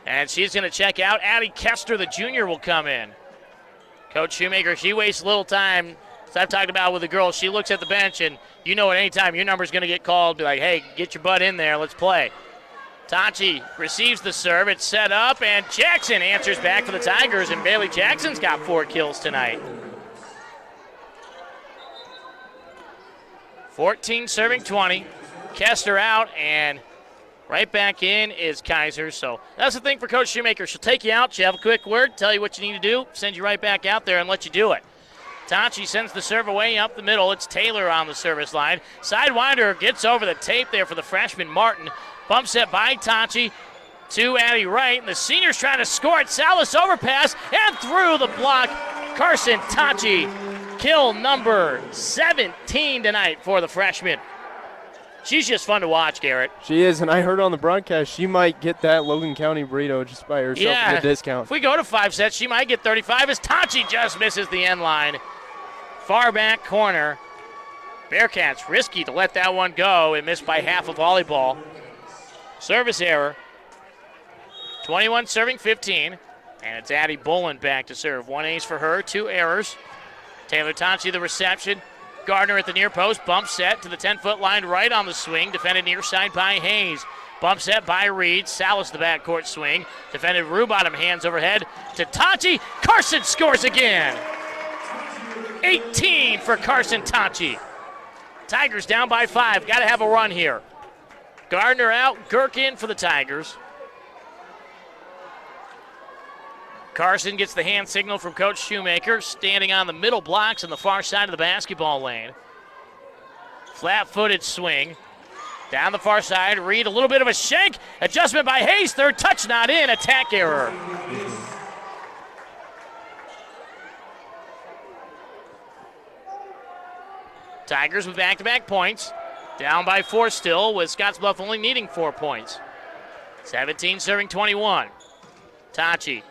And she's going to check out. Addie Kester, the junior, will come in. Coach Shoemaker, she wastes little time. As I've talked about with the girls, she looks at the bench, and you know at any time your number's going to get called. Be like, hey, get your butt in there. Let's play. Tachi receives the serve. It's set up, and Jackson answers back for the Tigers, and Bailey Jackson's got 4 kills tonight. 14 serving 20. Kester out, and right back in is Kaiser. So that's the thing for Coach Shoemaker. She'll take you out. She'll have a quick word, tell you what you need to do, send you right back out there and let you do it. Tachi sends the serve away up the middle. It's Taylor on the service line. Sidewinder gets over the tape there for the freshman Martin. Bump set by Tachi to Addie Wright. And the senior's trying to score it. Salas overpass and through the block. Carson Tachi. Kill number 17 tonight for the freshman. She's just fun to watch, Garrett. She is, and I heard on the broadcast she might get that Logan County burrito just by herself at a discount. If we go to 5 sets, she might get 35 as Tachi just misses the end line. Far back corner. Bearcats risky to let that one go and missed by half a volleyball. Service error. 21 serving 15, and it's Addie Bolin back to serve. 1 ace for her, 2 errors. Taylor Tachi the reception. Gardner at the near post, bump set to the 10-foot line right on the swing, defended near side by Hayes. Bump set by Reed, Salas the backcourt swing, defended Rubottom, hands overhead to Tachi. Carson scores again. 18 for Carson Tachi. Tigers down by 5, got to have a run here. Gardner out, Girk in for the Tigers. Carson gets the hand signal from Coach Shoemaker, standing on the middle blocks on the far side of the basketball lane. Flat-footed swing. Down the far side, Reed, a little bit of a shake. Adjustment by Hayes, third touch not in, attack error. Tigers with back-to-back points. Down by 4 still, with Scottsbluff only needing 4 points. 17 serving 21. Tachi.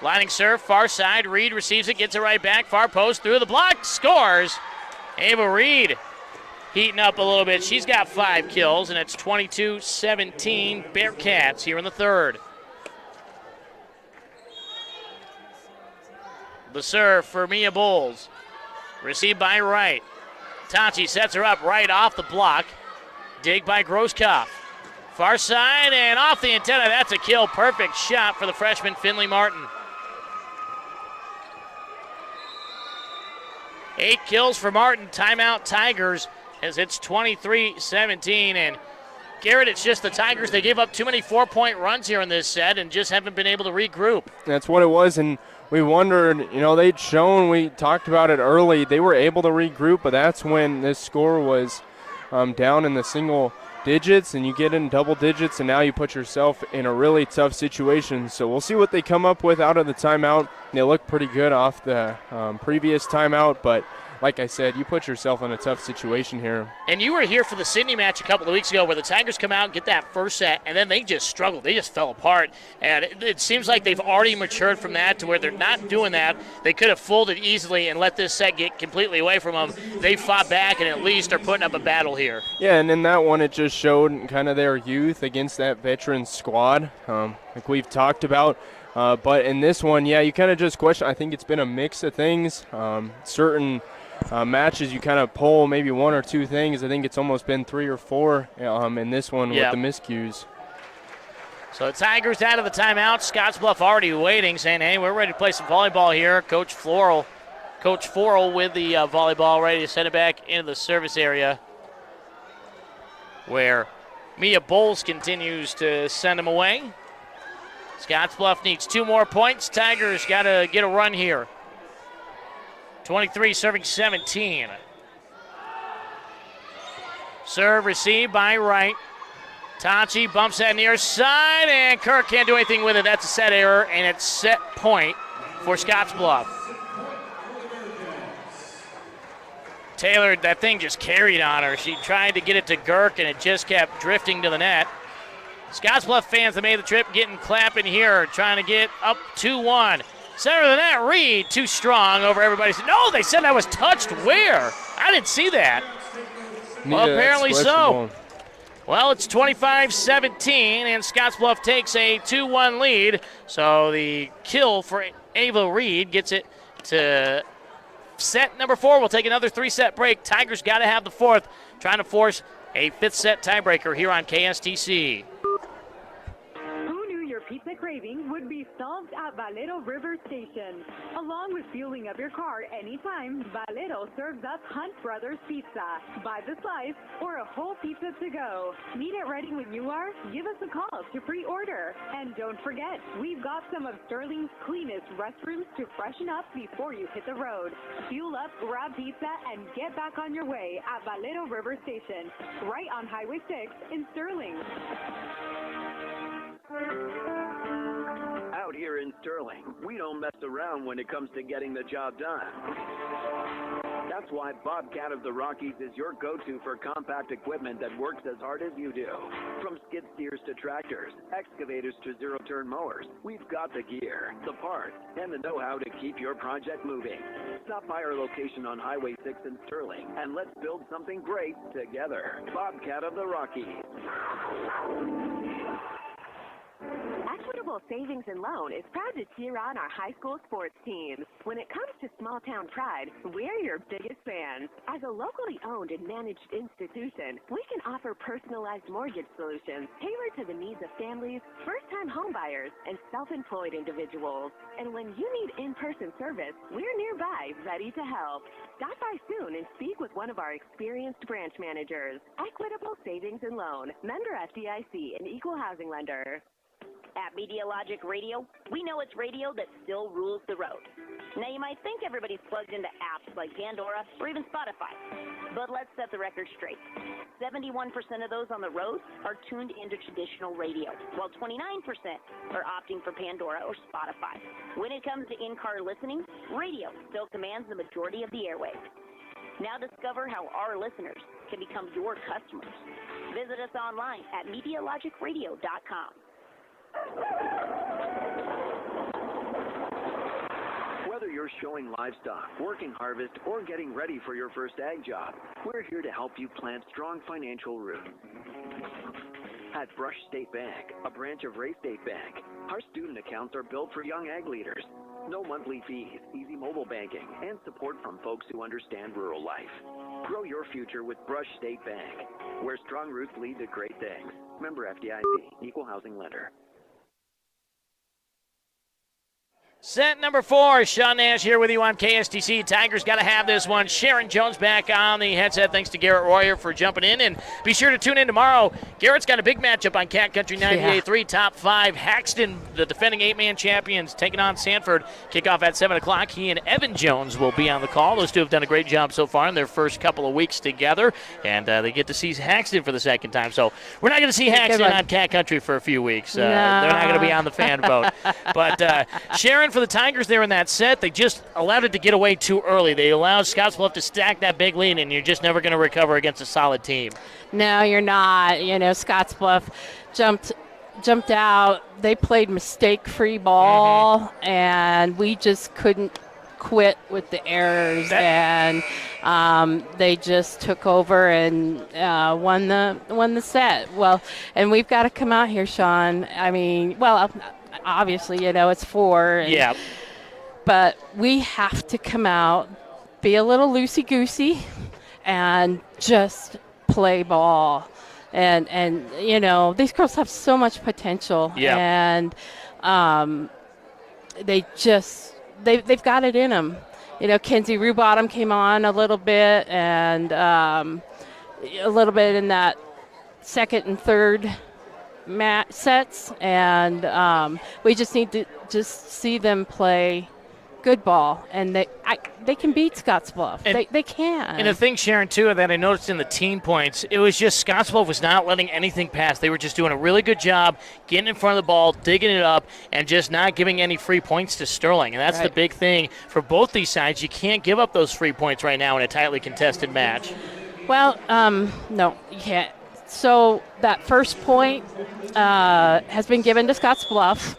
Lining serve, far side. Reed receives it, gets it right back. Far post, through the block, scores. Ava Reed heating up a little bit. She's got 5 kills, and it's 22-17 Bearcats here in the third. The serve for Mia Bowles. Received by Wright. Tachi sets her up right off the block. Dig by Grosskopf. Far side and off the antenna. That's a kill. Perfect shot for the freshman Finley Martin. 8 kills for Martin. Timeout Tigers as it's 23-17. And Garrett, it's just the Tigers. They gave up too many 4-point runs here in this set and just haven't been able to regroup. That's what it was, and we wondered, they'd shown, we talked about it early, they were able to regroup, but that's when this score was down in the single digits, and you get in double digits, and now you put yourself in a really tough situation. So we'll see what they come up with out of the timeout. They look pretty good off the previous timeout, but like I said, you put yourself in a tough situation here. And you were here for the Sydney match a couple of weeks ago where the Tigers come out and get that first set, and then they just struggled. They just fell apart. And it seems like they've already matured from that to where they're not doing that. They could have folded easily and let this set get completely away from them. They fought back and at least are putting up a battle here. Yeah, and in that one, it just showed kind of their youth against that veteran squad, like we've talked about. But in this one, yeah, you kind of just question. I think it's been a mix of things. Certain matches you kind of pull maybe 1 or 2 things. I think it's almost been 3 or 4 in this one with the miscues. So the Tigers out of the timeout. Scottsbluff already waiting, saying, hey, we're ready to play some volleyball here. Coach Forel with the volleyball, ready to send it back into the service area where Mia Bowles continues to send them away. Scottsbluff needs 2 more points. Tigers got to get a run here. 23 serving 17. Serve received by Wright. Tachi bumps that near side, and Kirk can't do anything with it. That's a set error, and it's set point for Scottsbluff. Taylor, that thing just carried on her. She tried to get it to Girk, and it just kept drifting to the net. Scottsbluff fans that made the trip getting clapping here, trying to get up 2-1. Center of the net, Reed, too strong over everybody. No, they said I was touched. Where? I didn't see that. Well, apparently so. Well, it's 25-17, and Scottsbluff takes a 2-1 lead. So the kill for Ava Reed gets it to set number 4. We'll take another 3-set break. Tigers got to have the 4th, trying to force a 5th set tiebreaker here on KSTC. Pizza craving would be solved at Valero River Station. Along with fueling up your car anytime, Valero serves up Hunt Brothers Pizza. Buy the slice or a whole pizza to go. Need it ready when you are? Give us a call to pre-order. And don't forget, we've got some of Sterling's cleanest restrooms to freshen up before you hit the road. Fuel up, grab pizza, and get back on your way at Valero River Station, right on Highway 6 in Sterling. Out here in Sterling, we don't mess around when it comes to getting the job done. That's why Bobcat of the Rockies is your go-to for compact equipment that works as hard as you do. From skid steers to tractors, excavators to zero-turn mowers, we've got the gear, the parts, and the know-how to keep your project moving. Stop by our location on Highway 6 in Sterling, and let's build something great together. Bobcat of the Rockies. Equitable Savings and Loan is proud to cheer on our high school sports teams. When it comes to small-town pride, we're your biggest fans. As a locally owned and managed institution, we can offer personalized mortgage solutions tailored to the needs of families, first-time homebuyers, and self-employed individuals. And when you need in-person service, we're nearby, ready to help. Stop by soon and speak with one of our experienced branch managers. Equitable Savings and Loan, member FDIC, and equal housing lender. At Media Logic Radio, we know it's radio that still rules the road. Now, you might think everybody's plugged into apps like Pandora or even Spotify, but let's set the record straight. 71% of those on the road are tuned into traditional radio, while 29% are opting for Pandora or Spotify. When it comes to in-car listening, radio still commands the majority of the airwaves. Now discover how our listeners can become your customers. Visit us online at MediaLogicRadio.com. Whether you're showing livestock, working harvest, or getting ready for your first ag job, we're here to help you plant strong financial roots. At Brush State Bank, a branch of Ray State Bank, our student accounts are built for young ag leaders. No monthly fees, easy mobile banking, and support from folks who understand rural life. Grow your future with Brush State Bank, where strong roots lead to great things. Member FDIC, Equal Housing Lender. Set number 4, Sean Nash here with you on KSTC. Tigers got to have this one. Sharon Jones back on the headset. Thanks to Garrett Royer for jumping in. And be sure to tune in tomorrow. Garrett's got a big matchup on Cat Country 98.3, top 5. Haxton, the defending 8-man champions, taking on Sanford. Kickoff at 7 o'clock. He and Evan Jones will be on the call. Those two have done a great job so far in their first couple of weeks together. And they get to see Haxton for the second time. So we're not going to see Haxton on Cat Country for a few weeks. No. They're not going to be on the fan vote. But Sharon, for the Tigers there in that set, they just allowed it to get away too early. They allowed Scottsbluff to stack that big lead, and you're just never going to recover against a solid team. No, you're not. You know, Scottsbluff jumped out. They played mistake-free ball, and we just couldn't quit with the errors, and they just took over and won the set. Well, and we've got to come out here, Sean. I mean, well, obviously, you know, it's 4. Yeah. But we have to come out, be a little loosey-goosey, and just play ball. And you know, these girls have so much potential. Yeah. And they've got it in them. You know, Kenzie Rubottom came on a little bit, and a little bit in that second and third sets, and we just need to just see them play good ball, and they can beat Scottsbluff. They can. And the thing, Sharon, too, that I noticed in the team points, it was just Scottsbluff was not letting anything pass. They were just doing a really good job getting in front of the ball, digging it up, and just not giving any free points to Sterling. And that's the big thing for both these sides. You can't give up those free points right now in a tightly contested match. Well, no, you can't. So that first point has been given to Scottsbluff.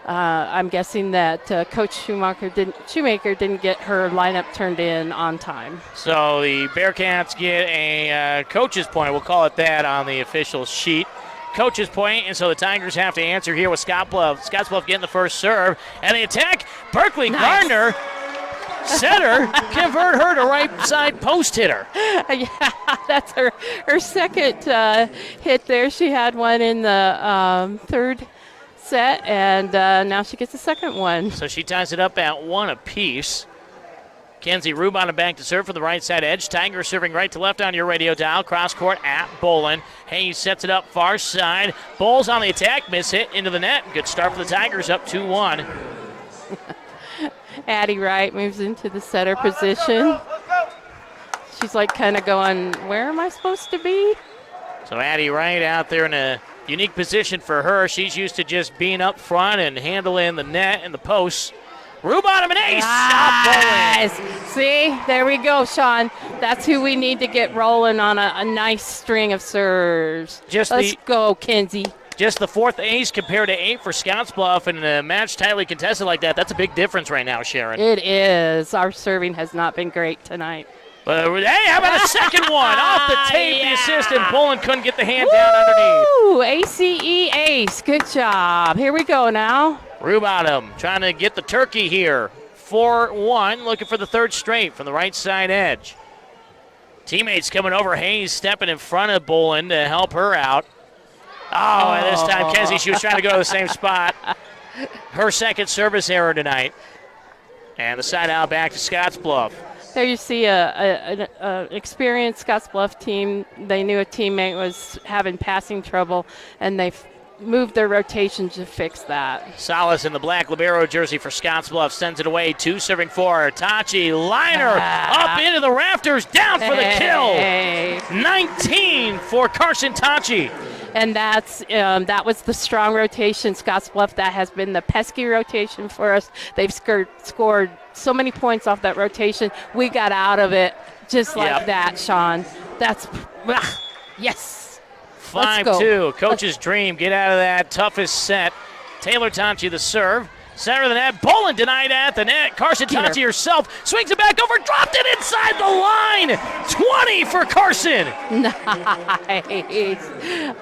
I'm guessing that Coach Shoemaker didn't get her lineup turned in on time. So the Bearcats get a coach's point. We'll call it that on the official sheet. Coach's point, and so the Tigers have to answer here with Scottsbluff. Scottsbluff getting the first serve, and they attack. Berkeley Gardner, setter, convert her to right side post hitter. Yeah, that's her second hit there. She had one in the third set, and now she gets the second one. So she ties it up at 1 apiece. Kenzie Rubottom back to serve for the right side edge. Tigers serving right to left on your radio dial. Cross court at Bolin. Hayes sets it up far side. Bowles on the attack. Miss hit into the net. Good start for the Tigers, up 2-1. Addie Wright moves into the setter position. She's like kind of going, where am I supposed to be? So Addie Wright out there in a unique position for her. She's used to just being up front and handling the net and the posts. Rubottom and ace. Nice. See, there we go, Sean. That's who we need to get rolling on a nice string of serves. Let's go, Kenzie. Just the 4th ace compared to 8 for Scottsbluff, and in a match tightly contested like that, that's a big difference right now, Sharon. It is. Our serving has not been great tonight. But hey, how about a second one? Off the tape, the assistant. Bolin couldn't get the hand down underneath. Ooh, ACE ace. Good job. Here we go now. Rubottom trying to get the turkey here. 4-1, looking for the third straight from the right side edge. Teammates coming over. Hayes stepping in front of Bolin to help her out. Oh, and this time Kenzie, she was trying to go to the same spot. Her second service error tonight. And the side out back to Scottsbluff. There you see an experienced Scottsbluff team. They knew a teammate was having passing trouble, and they move their rotation to fix that. Salas in the black libero jersey for Scottsbluff sends it away. 2 serving for Tachi. Liner up into the rafters, down for the kill. 19 for Carson Tachi. And that was the strong rotation. Scottsbluff, that has been the pesky rotation for us. They've scored so many points off that rotation. We got out of it just like that, Sean. That's, yes. 5-2, coach's dream. Get out of that toughest set. Taylor Tachi the serve. Center of the net. Bolin denied at the net. Carson Tachi herself swings it back over, dropped it inside the line. 20 for Carson. Nice.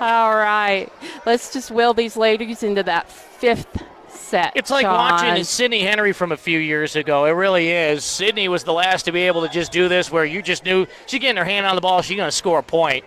All right. Let's just will these ladies into that 5th set. It's like Sean. watching Sydney Henry from a few years ago. It really is. Sydney was the last to be able to just do this, where you just knew she's getting her hand on the ball, she's going to score a point.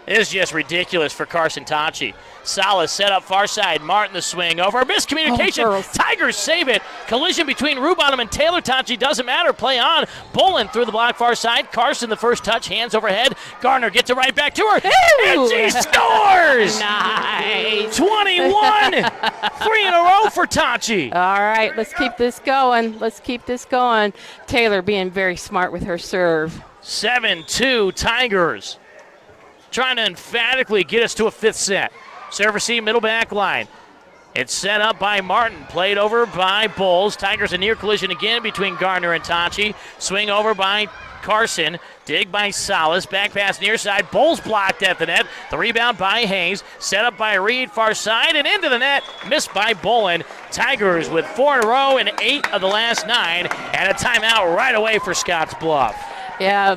It is just ridiculous for Carson Tachi. Salas set up far side. Martin the swing over. Miscommunication. Tigers save it. Collision between Rubottom and Taylor Tachi. Doesn't matter. Play on. Bolin through the block far side. Carson the first touch. Hands overhead. Gardner gets it right back to her. And she scores! Nice. 21. 3 in a row for Tachi. All right. Let's keep this going. Taylor being very smart with her serve. 7-2 Tigers. Trying to emphatically get us to a 5th set. Serve receive, middle back line. It's set up by Martin. Played over by Bowles. Tigers a near collision again between Gardner and Tachi. Swing over by Carson. Dig by Salas. Back pass near side. Bowles blocked at the net. The rebound by Hayes. Set up by Reed. Far side and into the net. Missed by Bolin. Tigers with 4 in a row and 8 of the last 9. And a timeout right away for Scottsbluff. Yeah,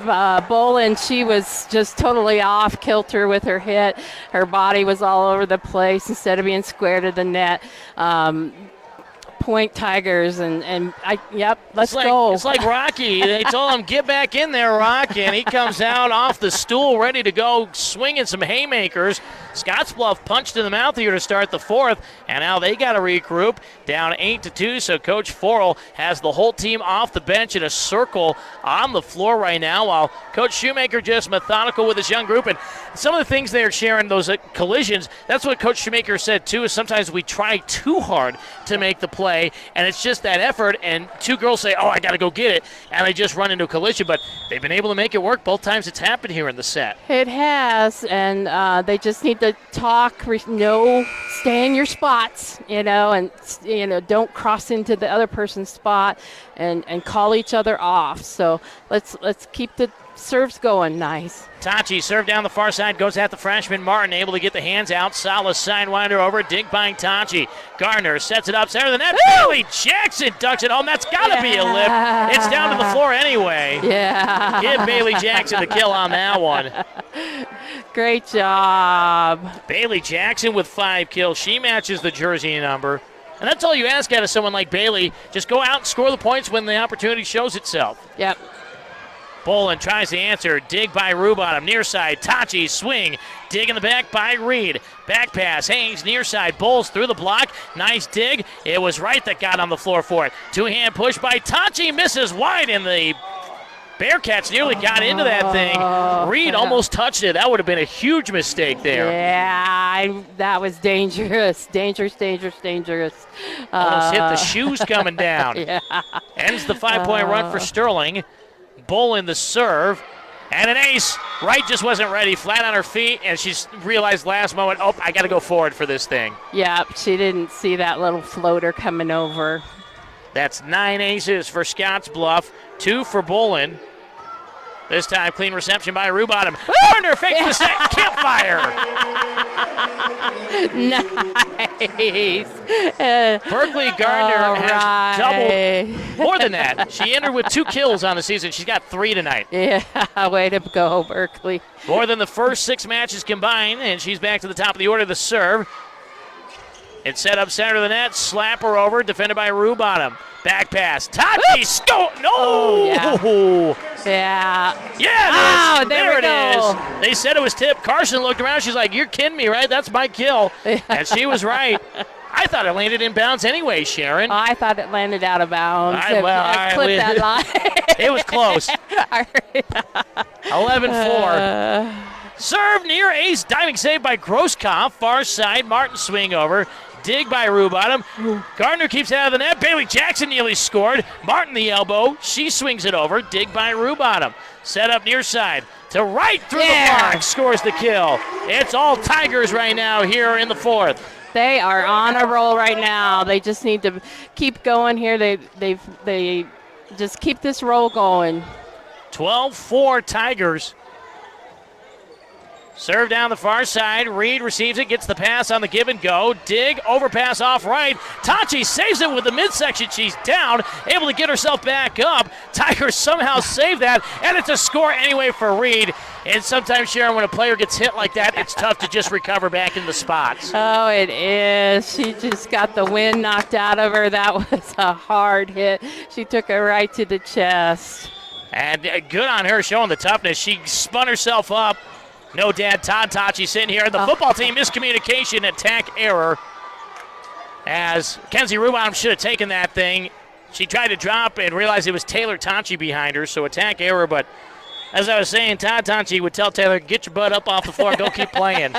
Bolin, she was just totally off kilter with her hit. Her body was all over the place instead of being square to the net. Point Tigers, let's go. It's like Rocky. They told him, get back in there, Rocky, and he comes out off the stool ready to go, swinging some haymakers. Scottsbluff punched in the mouth here to start the 4th, and now they got to regroup. Down 8-2, so Coach Forel has the whole team off the bench in a circle on the floor right now, while Coach Shoemaker just methodical with his young group. And some of the things they're sharing, those collisions, that's what Coach Shoemaker said too, is sometimes we try too hard to make the play, and it's just that effort, and 2 girls say, oh, I got to go get it, and they just run into a collision, but they've been able to make it work both times it's happened here in the set. It has, and they just need to talk, stay in your spots, and don't cross into the other person's spot, and call each other off. So let's keep the serves going. Nice. Tachi serve down the far side, goes at the freshman Martin, able to get the hands out. Salas sidewinder over, dig by Tachi. Gardner sets it up, center of the net. Bailey Jackson ducks it home. That's got to be a lip. It's down to the floor anyway. Yeah. Give Bailey Jackson the kill on that one. Great job. Bailey Jackson with 5 kills. She matches the jersey number. And that's all you ask out of someone like Bailey. Just go out and score the points when the opportunity shows itself. Yep. Bolin tries the answer. Dig by Rubottom. Near side. Tachi swing. Dig in the back by Reed. Back pass. Haynes near side. Bowles through the block. Nice dig. It was Wright that got on the floor for it. 2-hand push by Tachi. Misses wide, and the Bearcats nearly got into that thing. Reed almost touched it. That would have been a huge mistake there. Yeah, that was dangerous. Dangerous. Almost hit the shoes coming down. Yeah. Ends the 5-point run for Sterling. Bolin the serve. And an ace. Wright just wasn't ready. Flat on her feet, and she's realized last moment, oh, I got to go forward for this thing. Yep, she didn't see that little floater coming over. That's 9 aces for Scottsbluff, 2 for Bolin. This time, clean reception by Rubottom. Gardner fakes the set. Campfire. Nice. Berkeley Gardner has doubled, more than that. She entered with 2 kills on the season. She's got 3 tonight. Yeah, way to go, Berkeley. More than the first 6 matches combined, and she's back to the top of the order. The serve. It's set up center of the net. Slap her over. Defended by Rubottom. Back pass. Tachi score. No. Oh, yeah. Yeah. Oh, there it go. is. They said it was tipped. Carson looked around. She's like, you're kidding me, right? That's my kill. And she was right. I thought it landed in bounds anyway, Sharon. I thought it landed out of bounds. Clip that line. It was close. 11-4. Serve near ace. Diving save by Grosskopf. Far side. Martin swing over. Dig by Rubottom. Gardner keeps it out of the net. Bailey Jackson nearly scored. Martin the elbow. She swings it over. Dig by Rubottom. Set up near side. To right through the block. Scores the kill. It's all Tigers right now here in the fourth. They are on a roll right now. They just need to keep going here. They just keep this roll going. 12-4 Tigers. Serve down the far side. Reed receives it, gets the pass on the give and go. Dig, overpass off right. Tachi saves it with the midsection. She's down, able to get herself back up. Tigers somehow save that, and it's a score anyway for Reed. And sometimes, Sharon, when a player gets hit like that, it's tough to just recover back in the spots. Oh, it is. She just got the wind knocked out of her. That was a hard hit. She took it right to the chest. And good on her showing the toughness. She spun herself up. No dad, Todd Tachi sitting here. The football team miscommunication, attack error. As Kenzie Rubottom should have taken that thing. She tried to drop and realized it was Taylor Tachi behind her, so attack error. But as I was saying, Todd Tachi would tell Taylor, get your butt up off the floor and go keep playing.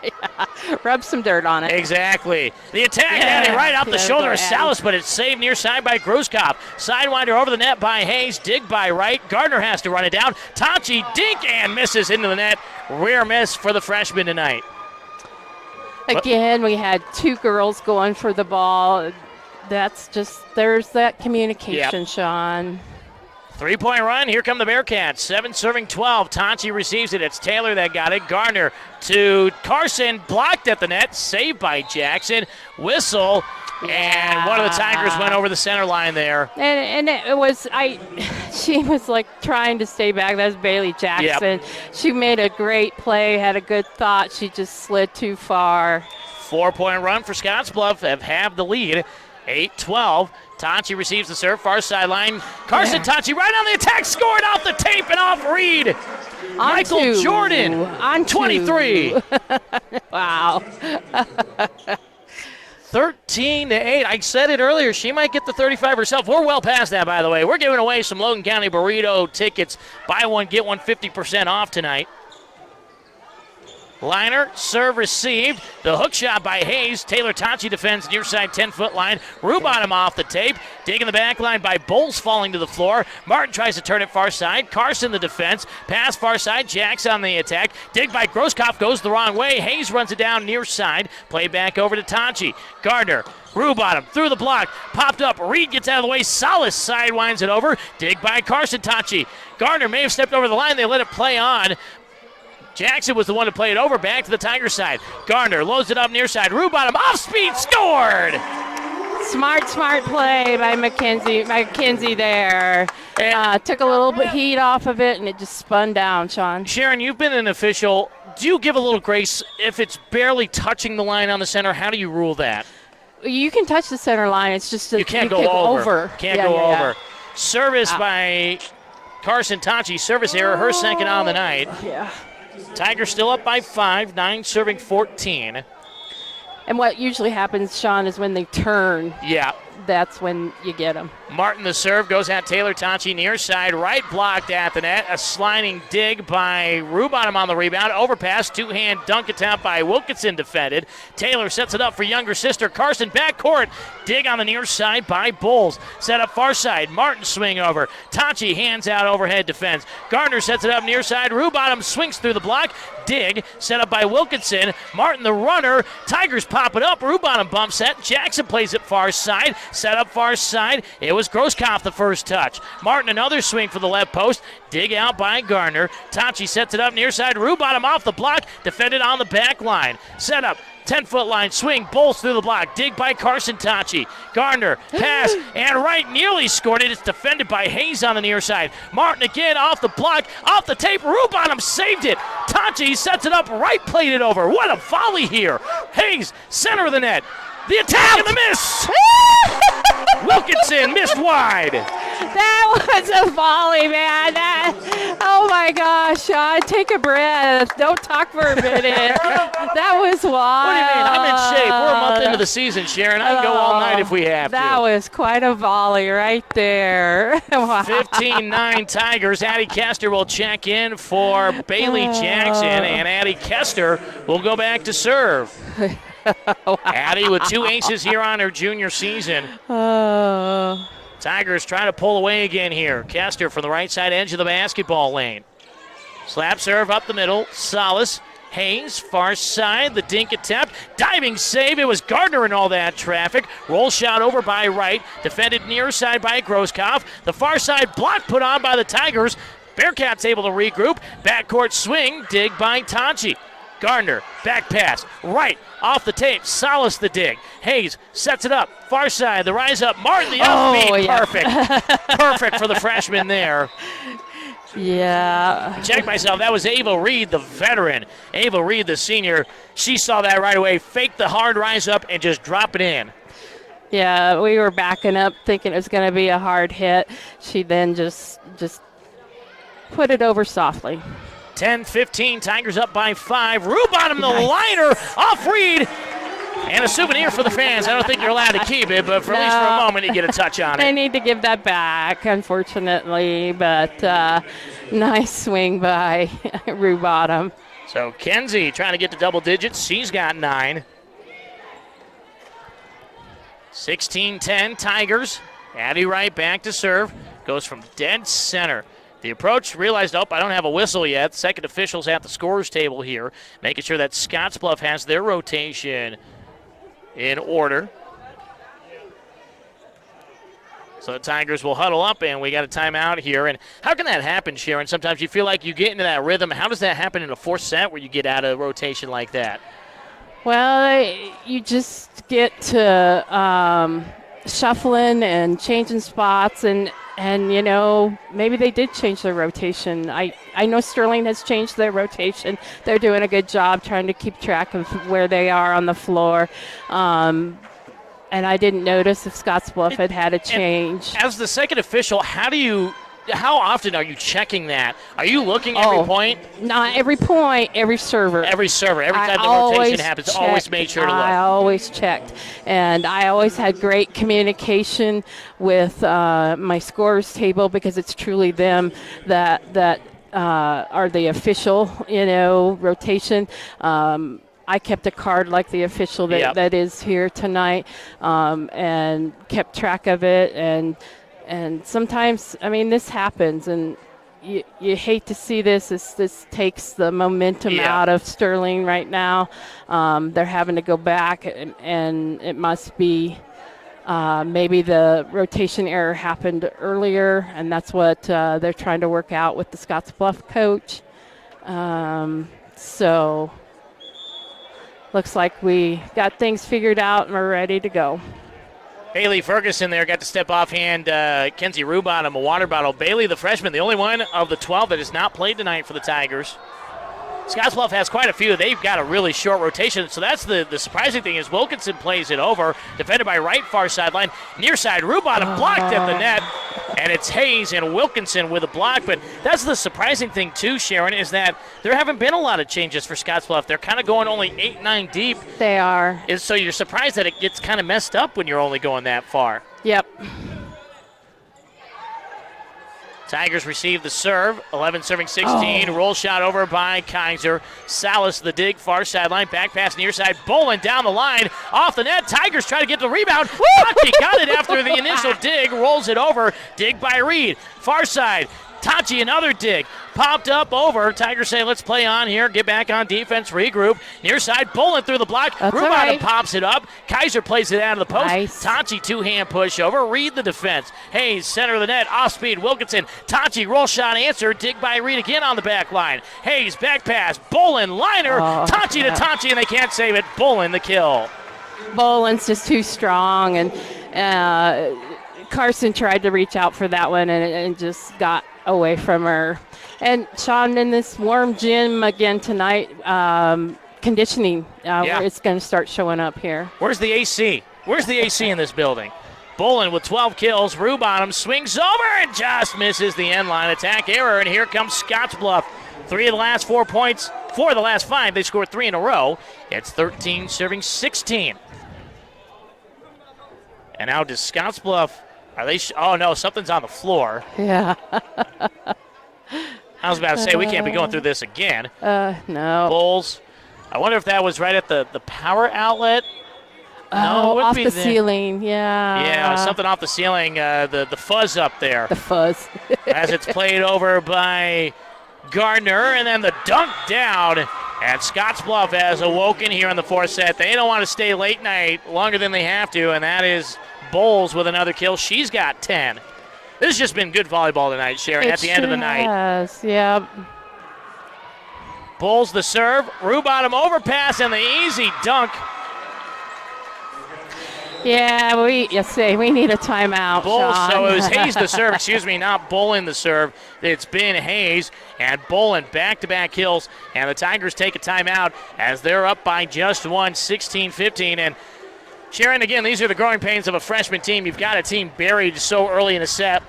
Yeah. Rub some dirt on it. Exactly. The attack had it right off the shoulder of Salas, but it's saved near side by Grosskopf. Sidewinder over the net by Hayes. Dig by right. Gardner has to run it down. Tachi dink and misses into the net. Rear miss for the freshman tonight. Again, we had two girls going for the ball. There's that communication, Sean. 3-point run. Here come the Bearcats. 7 serving 12. Tachi receives it. It's Taylor that got it. Gardner to Carson. Blocked at the net. Saved by Jackson. Whistle. And one of the Tigers went over the center line there. And it was, she was like trying to stay back. That's Bailey Jackson. Yep. She made a great play, had a good thought. She just slid too far. 4-point run for Scottsbluff. Have the lead. 8-12. Tachi receives the serve, far sideline. Carson Tachi right on the attack, scored off the tape and off Reed. Michael Jordan on 23. Wow. 13-8. I said it earlier, she might get the 35 herself. We're well past that, by the way. We're giving away some Logan County Burrito tickets. Buy one, get one 50% off tonight. Liner, serve received. The hook shot by Hayes. Taylor Tachi defends near side 10-foot line. Rubottom off the tape. Digging the back line by Bowles falling to the floor. Martin tries to turn it far side. Carson the defense. Pass far side. Jacks on the attack. Dig by Grosskopf goes the wrong way. Hayes runs it down near side. Play back over to Tachi. Gardner. Rubottom through the block. Popped up. Reed gets out of the way. Salas sidewinds it over. Dig by Carson Tachi. Gardner may have stepped over the line. They let it play on. Jackson was the one to play it over. Back to the Tiger side. Gardner loads it up near side. Rubottom off speed, scored! Smart play by McKenzie there. Took a little bit heat off of it, and it just spun down, Sean. Sharon, you've been an official. Do you give a little grace if it's barely touching the line on the center? How do you rule that? You can touch the center line. It's just you can't go over. Can't go over. Service by Carson Tachi. Service error. Her second on the night. Yeah. Tigers still up by 5, 9 serving 14. And what usually happens, Sean, is when they turn. Yeah. That's when you get them. Martin the serve goes at Taylor Tachi near side, right blocked at the net. A sliding dig by Rubottom on the rebound. Overpass, two-hand dunk attempt by Wilkinson defended. Taylor sets it up for younger sister Carson backcourt. Dig on the near side by Bowles. Set up far side. Martin swing over. Tachi hands out overhead defense. Gardner sets it up near side. Rubottom swings through the block. Dig set up by Wilkinson. Martin the runner. Tigers pop it up. Rubottom bump set. Jackson plays it far side. Set up far side. It was Grosskopf the first touch. Martin another swing for the left post. Dig out by Gardner. Tachi sets it up near side. Rubottom off the block. Defended on the back line. Set up. 10-foot line swing, Bowles through the block. Dig by Carson Tachi. Gardner, pass, and right nearly scored it. It's defended by Hayes on the near side. Martin again off the block, off the tape. Rubottom saved it. Tachi sets it up, right plated over. What a volley here. Hayes, center of the net. The attack and the miss. Wilkinson missed wide. That was a volley, man. Oh my gosh, Sean, take a breath. Don't talk for a minute. That was wild. What do you mean? I'm in shape. We're a month into the season, Sharon. I can go all night if we have that to. Was quite a volley right there. Wow. 15-9 Tigers. Addie Kester will check in for Bailey Jackson, and Addie Kester will go back to serve. Wow. Addie with 2 aces here on her junior season. Tigers trying to pull away again here. Kester from the right side edge of the basketball lane. Slap serve up the middle. Salas. Hayes, far side, the dink attempt. Diving save. It was Gardner in all that traffic. Roll shot over by Wright. Defended near side by Groskopf. The far side block put on by the Tigers. Bearcats able to regroup. Backcourt swing. Dig by Tachi. Gardner, back pass, right, off the tape, Salas the dig. Hayes sets it up, far side, the rise up, Martin the upbeat, perfect. Perfect for the freshman there. Yeah. Check myself, that was Ava Reed, the veteran. Ava Reed, the senior, she saw that right away, faked the hard rise up and just drop it in. Yeah, we were backing up thinking it was going to be a hard hit. She then just put it over softly. 10-15, Tigers up by 5. Rubottom the liner off Reed. And a souvenir for the fans. I don't think you're allowed to keep it, but at least for a moment you get a touch on it. They need to give that back, unfortunately, but nice swing by Rubottom. So Kenzie trying to get to double digits. She's got 9. 16-10, Tigers. Addie Wright back to serve. Goes from dead center. The approach realized, I don't have a whistle yet. Second officials at the scorer's table here, making sure that Scottsbluff has their rotation in order. So the Tigers will huddle up, and we got a timeout here. And how can that happen, Sharon? Sometimes you feel like you get into that rhythm. How does that happen in a fourth set where you get out of rotation like that? Well, you just get to shuffling and changing spots, and maybe they did change their rotation. I know Sterling has changed their rotation. They're doing a good job trying to keep track of where they are on the floor. And I didn't notice if Scottsbluff had a change. As the second official, how often are you checking that? Are you looking every point? Not every point, every server. Every server. Every time the rotation happens, always make sure to look. I always checked. And I always had great communication with my scorers table because it's truly them that are the official, rotation. I kept a card like the official that is here tonight and kept track of it. And sometimes, this happens, and you hate to see this. This takes the momentum out of Sterling right now. They're having to go back, and it must be maybe the rotation error happened earlier, and that's what they're trying to work out with the Scottsbluff coach. So looks like we got things figured out, and we're ready to go. Bailey Ferguson there got to step offhand Kenzie Rubottom a water bottle. Bailey, the freshman, the only one of the 12 that has not played tonight for the Tigers. Scottsbluff has quite a few. They've got a really short rotation, so that's the surprising thing is Wilkinson plays it over, defended by right far sideline. Near side, Rubottom blocked at the net, and it's Hayes and Wilkinson with a block. But that's the surprising thing, too, Sharon, is that there haven't been a lot of changes for Scottsbluff. They're kind of going only 8-9 deep. They are. So you're surprised that it gets kind of messed up when you're only going that far. Yep. Tigers receive the serve. 11 serving 16. Roll shot over by Kaiser. Salas the dig, far sideline. Back pass near side. Bolin down the line. Off the net. Tigers try to get the rebound. Tachi got it after the initial dig. Rolls it over. Dig by Reed. Far side. Tachi, another dig. Popped up over. Tigers say, let's play on here. Get back on defense. Regroup. Near side. Bolin through the block. Rubottom pops it up. Kaiser plays it out of the post. Nice. Tachi, two-hand push over. Reed the defense. Hayes, center of the net. Off speed. Wilkinson. Tachi, roll shot answer. Dig by Reed again on the back line. Hayes, back pass. Bolin, liner. Tachi to Tachi, and they can't save it. Bolin, the kill. Bolin's just too strong, and Carson tried to reach out for that one and just got away from her. And Sean, in this warm gym again tonight, conditioning, where it's going to start showing up here. Where's the AC? Where's the AC in this building? Bolin with 12 kills. Rubottom swings over and just misses the end line. Attack error, and here comes Scottsbluff. 3 of the last 4 points, 4 of the last 5. They scored 3 in a row. It's 13 serving 16. And now does Scottsbluff, are they, oh no, something's on the floor. Yeah. I was about to say, we can't be going through this again. No. Bulls. I wonder if that was right at the power outlet. No, it would off be the there. ceiling, yeah. Yeah, something off the ceiling, the fuzz up there. The fuzz. As it's played over by Gardner, and then the dunk down. And Scottsbluff has awoken here in the 4th set. They don't want to stay late night longer than they have to, and that is Bowles with another kill. She's got 10. This has just been good volleyball tonight, Sharon, at the end of the night. Yes, yeah. Bowles the serve, Rubottom overpass, and the easy dunk. Yeah, we need a timeout, Bowles, Sean. so it was Hayes the serve, not Bolin the serve. It's been Hayes and Bolin back-to-back kills, and the Tigers take a timeout as they're up by just one, 16-15. And Sharon, again, these are the growing pains of a freshman team. You've got a team buried so early in a set.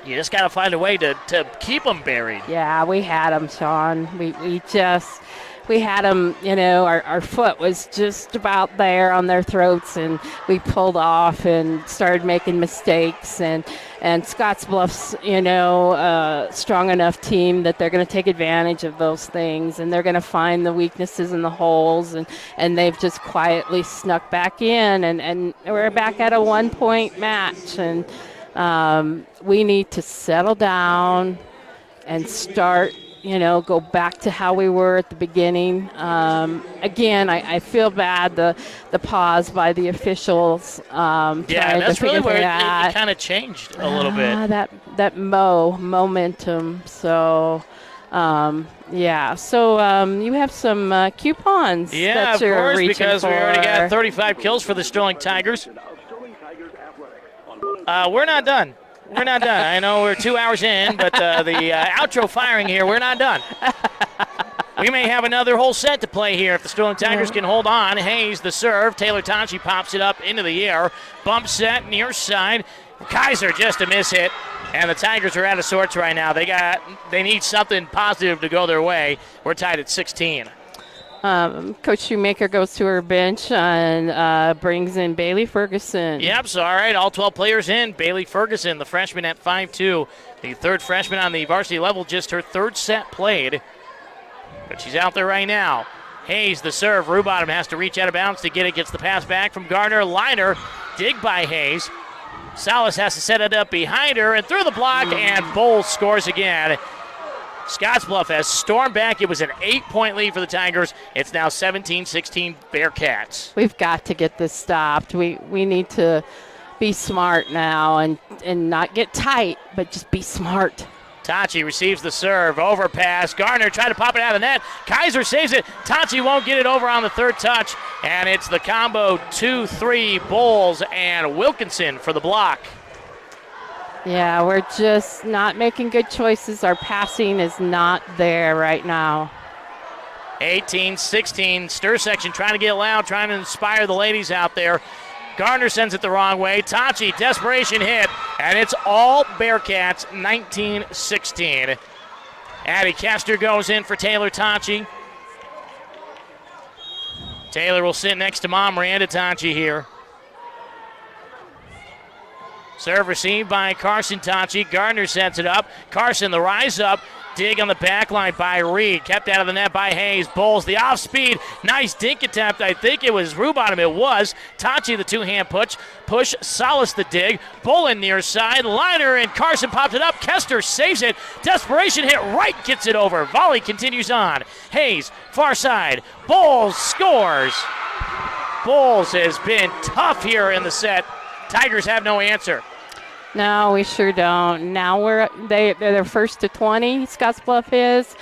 You just got to find a way to keep them buried. Yeah, we had them, Sean. We had them, our foot was just about there on their throats, and we pulled off and started making mistakes. And Scottsbluff's, strong enough team that they're going to take advantage of those things, and they're going to find the weaknesses and the holes, and they've just quietly snuck back in, and we're back at a 1-point match. And we need to settle down and start, go back to how we were at the beginning. Again, I feel bad, the pause by the officials. Yeah, that's really where it kind of changed a little bit. That momentum. So, yeah. So you have some coupons. Yeah, that of you're course, reaching because we already for. got 35 kills for the Sterling Tigers. We're not done. We're not done. I know we're 2 hours in, but the outro firing here, we're not done. We may have another whole set to play here if the Sterling Tigers can hold on. Hayes the serve. Taylor Tonchi pops it up into the air. Bump set near side. Kaiser just a miss hit. And the Tigers are out of sorts right now. They need something positive to go their way. We're tied at 16. Coach Shoemaker goes to her bench and brings in Bailey Ferguson. Yep, so all right, all 12 players in. Bailey Ferguson, the freshman at 5'2", the third freshman on the varsity level, just her 3rd set played. But she's out there right now. Hayes, the serve. Rubottom has to reach out of bounds to get it. Gets the pass back from Gardner. Liner, dig by Hayes. Salas has to set it up behind her and through the block, and Bowles scores again. Scottsbluff has stormed back. It was an 8-point lead for the Tigers. It's now 17-16 Bearcats. We've got to get this stopped. We need to be smart now and not get tight, but just be smart. Tachi receives the serve. Overpass. Gardner tried to pop it out of the net. Kaiser saves it. Tachi won't get it over on the 3rd touch. And it's the combo 2-3 Bowles and Wilkinson for the block. Yeah, we're just not making good choices. Our passing is not there right now. 18-16, stir section trying to get loud, trying to inspire the ladies out there. Gardner sends it the wrong way. Tachi, desperation hit, and it's all Bearcats, 19-16. Addie Kester goes in for Taylor Tachi. Taylor will sit next to Mom Miranda Tachi here. Serve received by Carson Tachi. Gardner sets it up. Carson, the rise up. Dig on the back line by Reed. Kept out of the net by Hayes. Bowles, the off speed. Nice dink attempt. I think it was Rubottom. It was. Tachi, the 2-hand push. Salas, the dig. Bolin near side. Liner, and Carson popped it up. Kester saves it. Desperation hit. Right gets it over. Volley continues on. Hayes, far side. Bowles scores. Bowles has been tough here in the set. Tigers have no answer. No, we sure don't. Now they're first to 20. Scottsbluff is.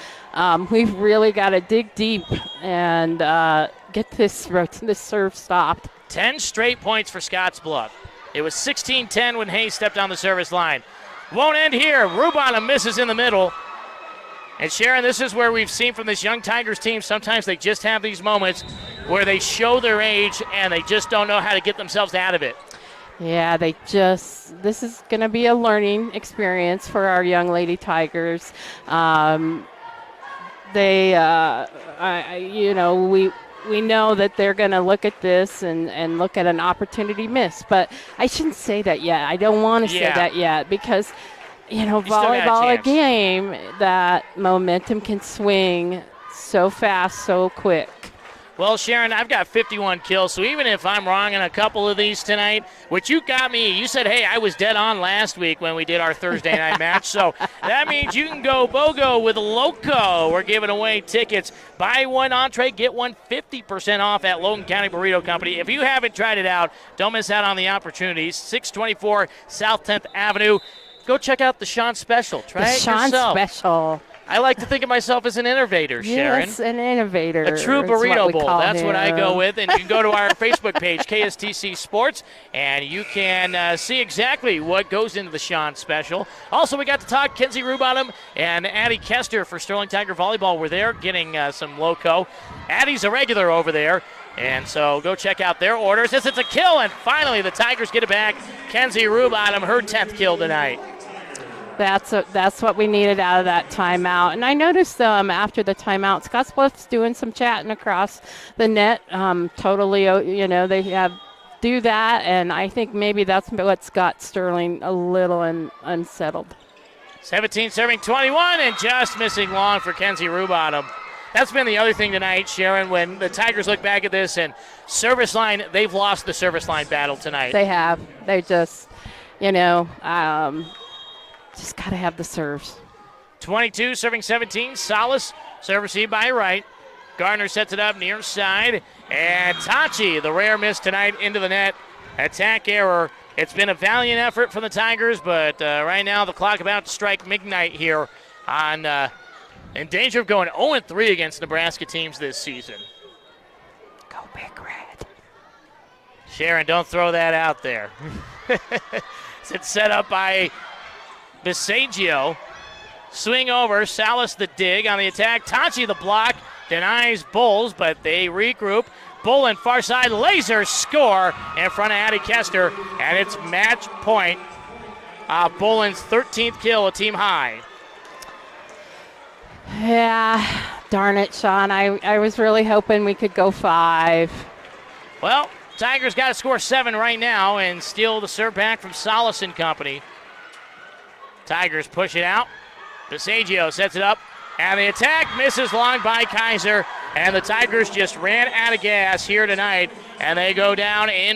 We've really got to dig deep and get this serve stopped. 10 straight points for Scottsbluff. It was 16-10 when Hayes stepped on the service line. Won't end here. Rubottom misses in the middle. And Sharon, this is where we've seen from this young Tigers team, sometimes they just have these moments where they show their age and they just don't know how to get themselves out of it. Yeah, this is going to be a learning experience for our young lady Tigers. We know that they're going to look at this and look at an opportunity miss, but I shouldn't say that yet. I don't want to say that yet because, volleyball, a game that momentum can swing so fast, so quick. Well, Sharon, I've got 51 kills, so even if I'm wrong in a couple of these tonight, which you got me, you said, hey, I was dead on last week when we did our Thursday night match, so that means you can go BOGO with Loco. We're giving away tickets. Buy one entree, get one 50% off at Logan County Burrito Company. If you haven't tried it out, don't miss out on the opportunities. 624 South 10th Avenue. Go check out the Sean Special. Try it yourself. The Sean Special. I like to think of myself as an innovator, Sharon. Yes, an innovator. A true burrito bowl. That's what I go with. And you can go to our Facebook page, KSTC Sports, and you can see exactly what goes into the Sean Special. Also, we got to talk Kenzie Rubottom and Addie Kester for Sterling Tiger Volleyball. We're there getting some Loco. Addie's a regular over there. And so go check out their orders. It's a kill, and finally the Tigers get it back. Kenzie Rubottom, her 10th kill tonight. That's what we needed out of that timeout. And I noticed after the timeout, Scottsbluff's doing some chatting across the net. Totally, they do that, and I think maybe that's what's got Sterling a little unsettled. 17 serving 21, and just missing long for Kenzie Rubottom. That's been the other thing tonight, Sharon, when the Tigers look back at this, and service line, they've lost the service line battle tonight. They have. They just, just got to have the serves. 22 serving 17. Salas, serve received by right. Gardner sets it up near side. And Tachi, the rare miss tonight, into the net. Attack error. It's been a valiant effort from the Tigers, but right now the clock about to strike midnight here on in danger of going 0-3 against Nebraska teams this season. Go Big Red. Sharon, don't throw that out there. It's set up by Bisagio. Swing over. Salas the dig on the attack. Tachi the block. Denies Bulls, but they regroup. Bullen far side. Laser score in front of Addie Kester. And it's match point. Bullen's 13th kill, a team high. Yeah, darn it, Sean. I was really hoping we could go 5. Well, Tigers got to score 7 right now and steal the serve back from Salas and company. Tigers push it out. Bisagio sets it up. And the attack misses long by Kaiser. And the Tigers just ran out of gas here tonight. And they go down in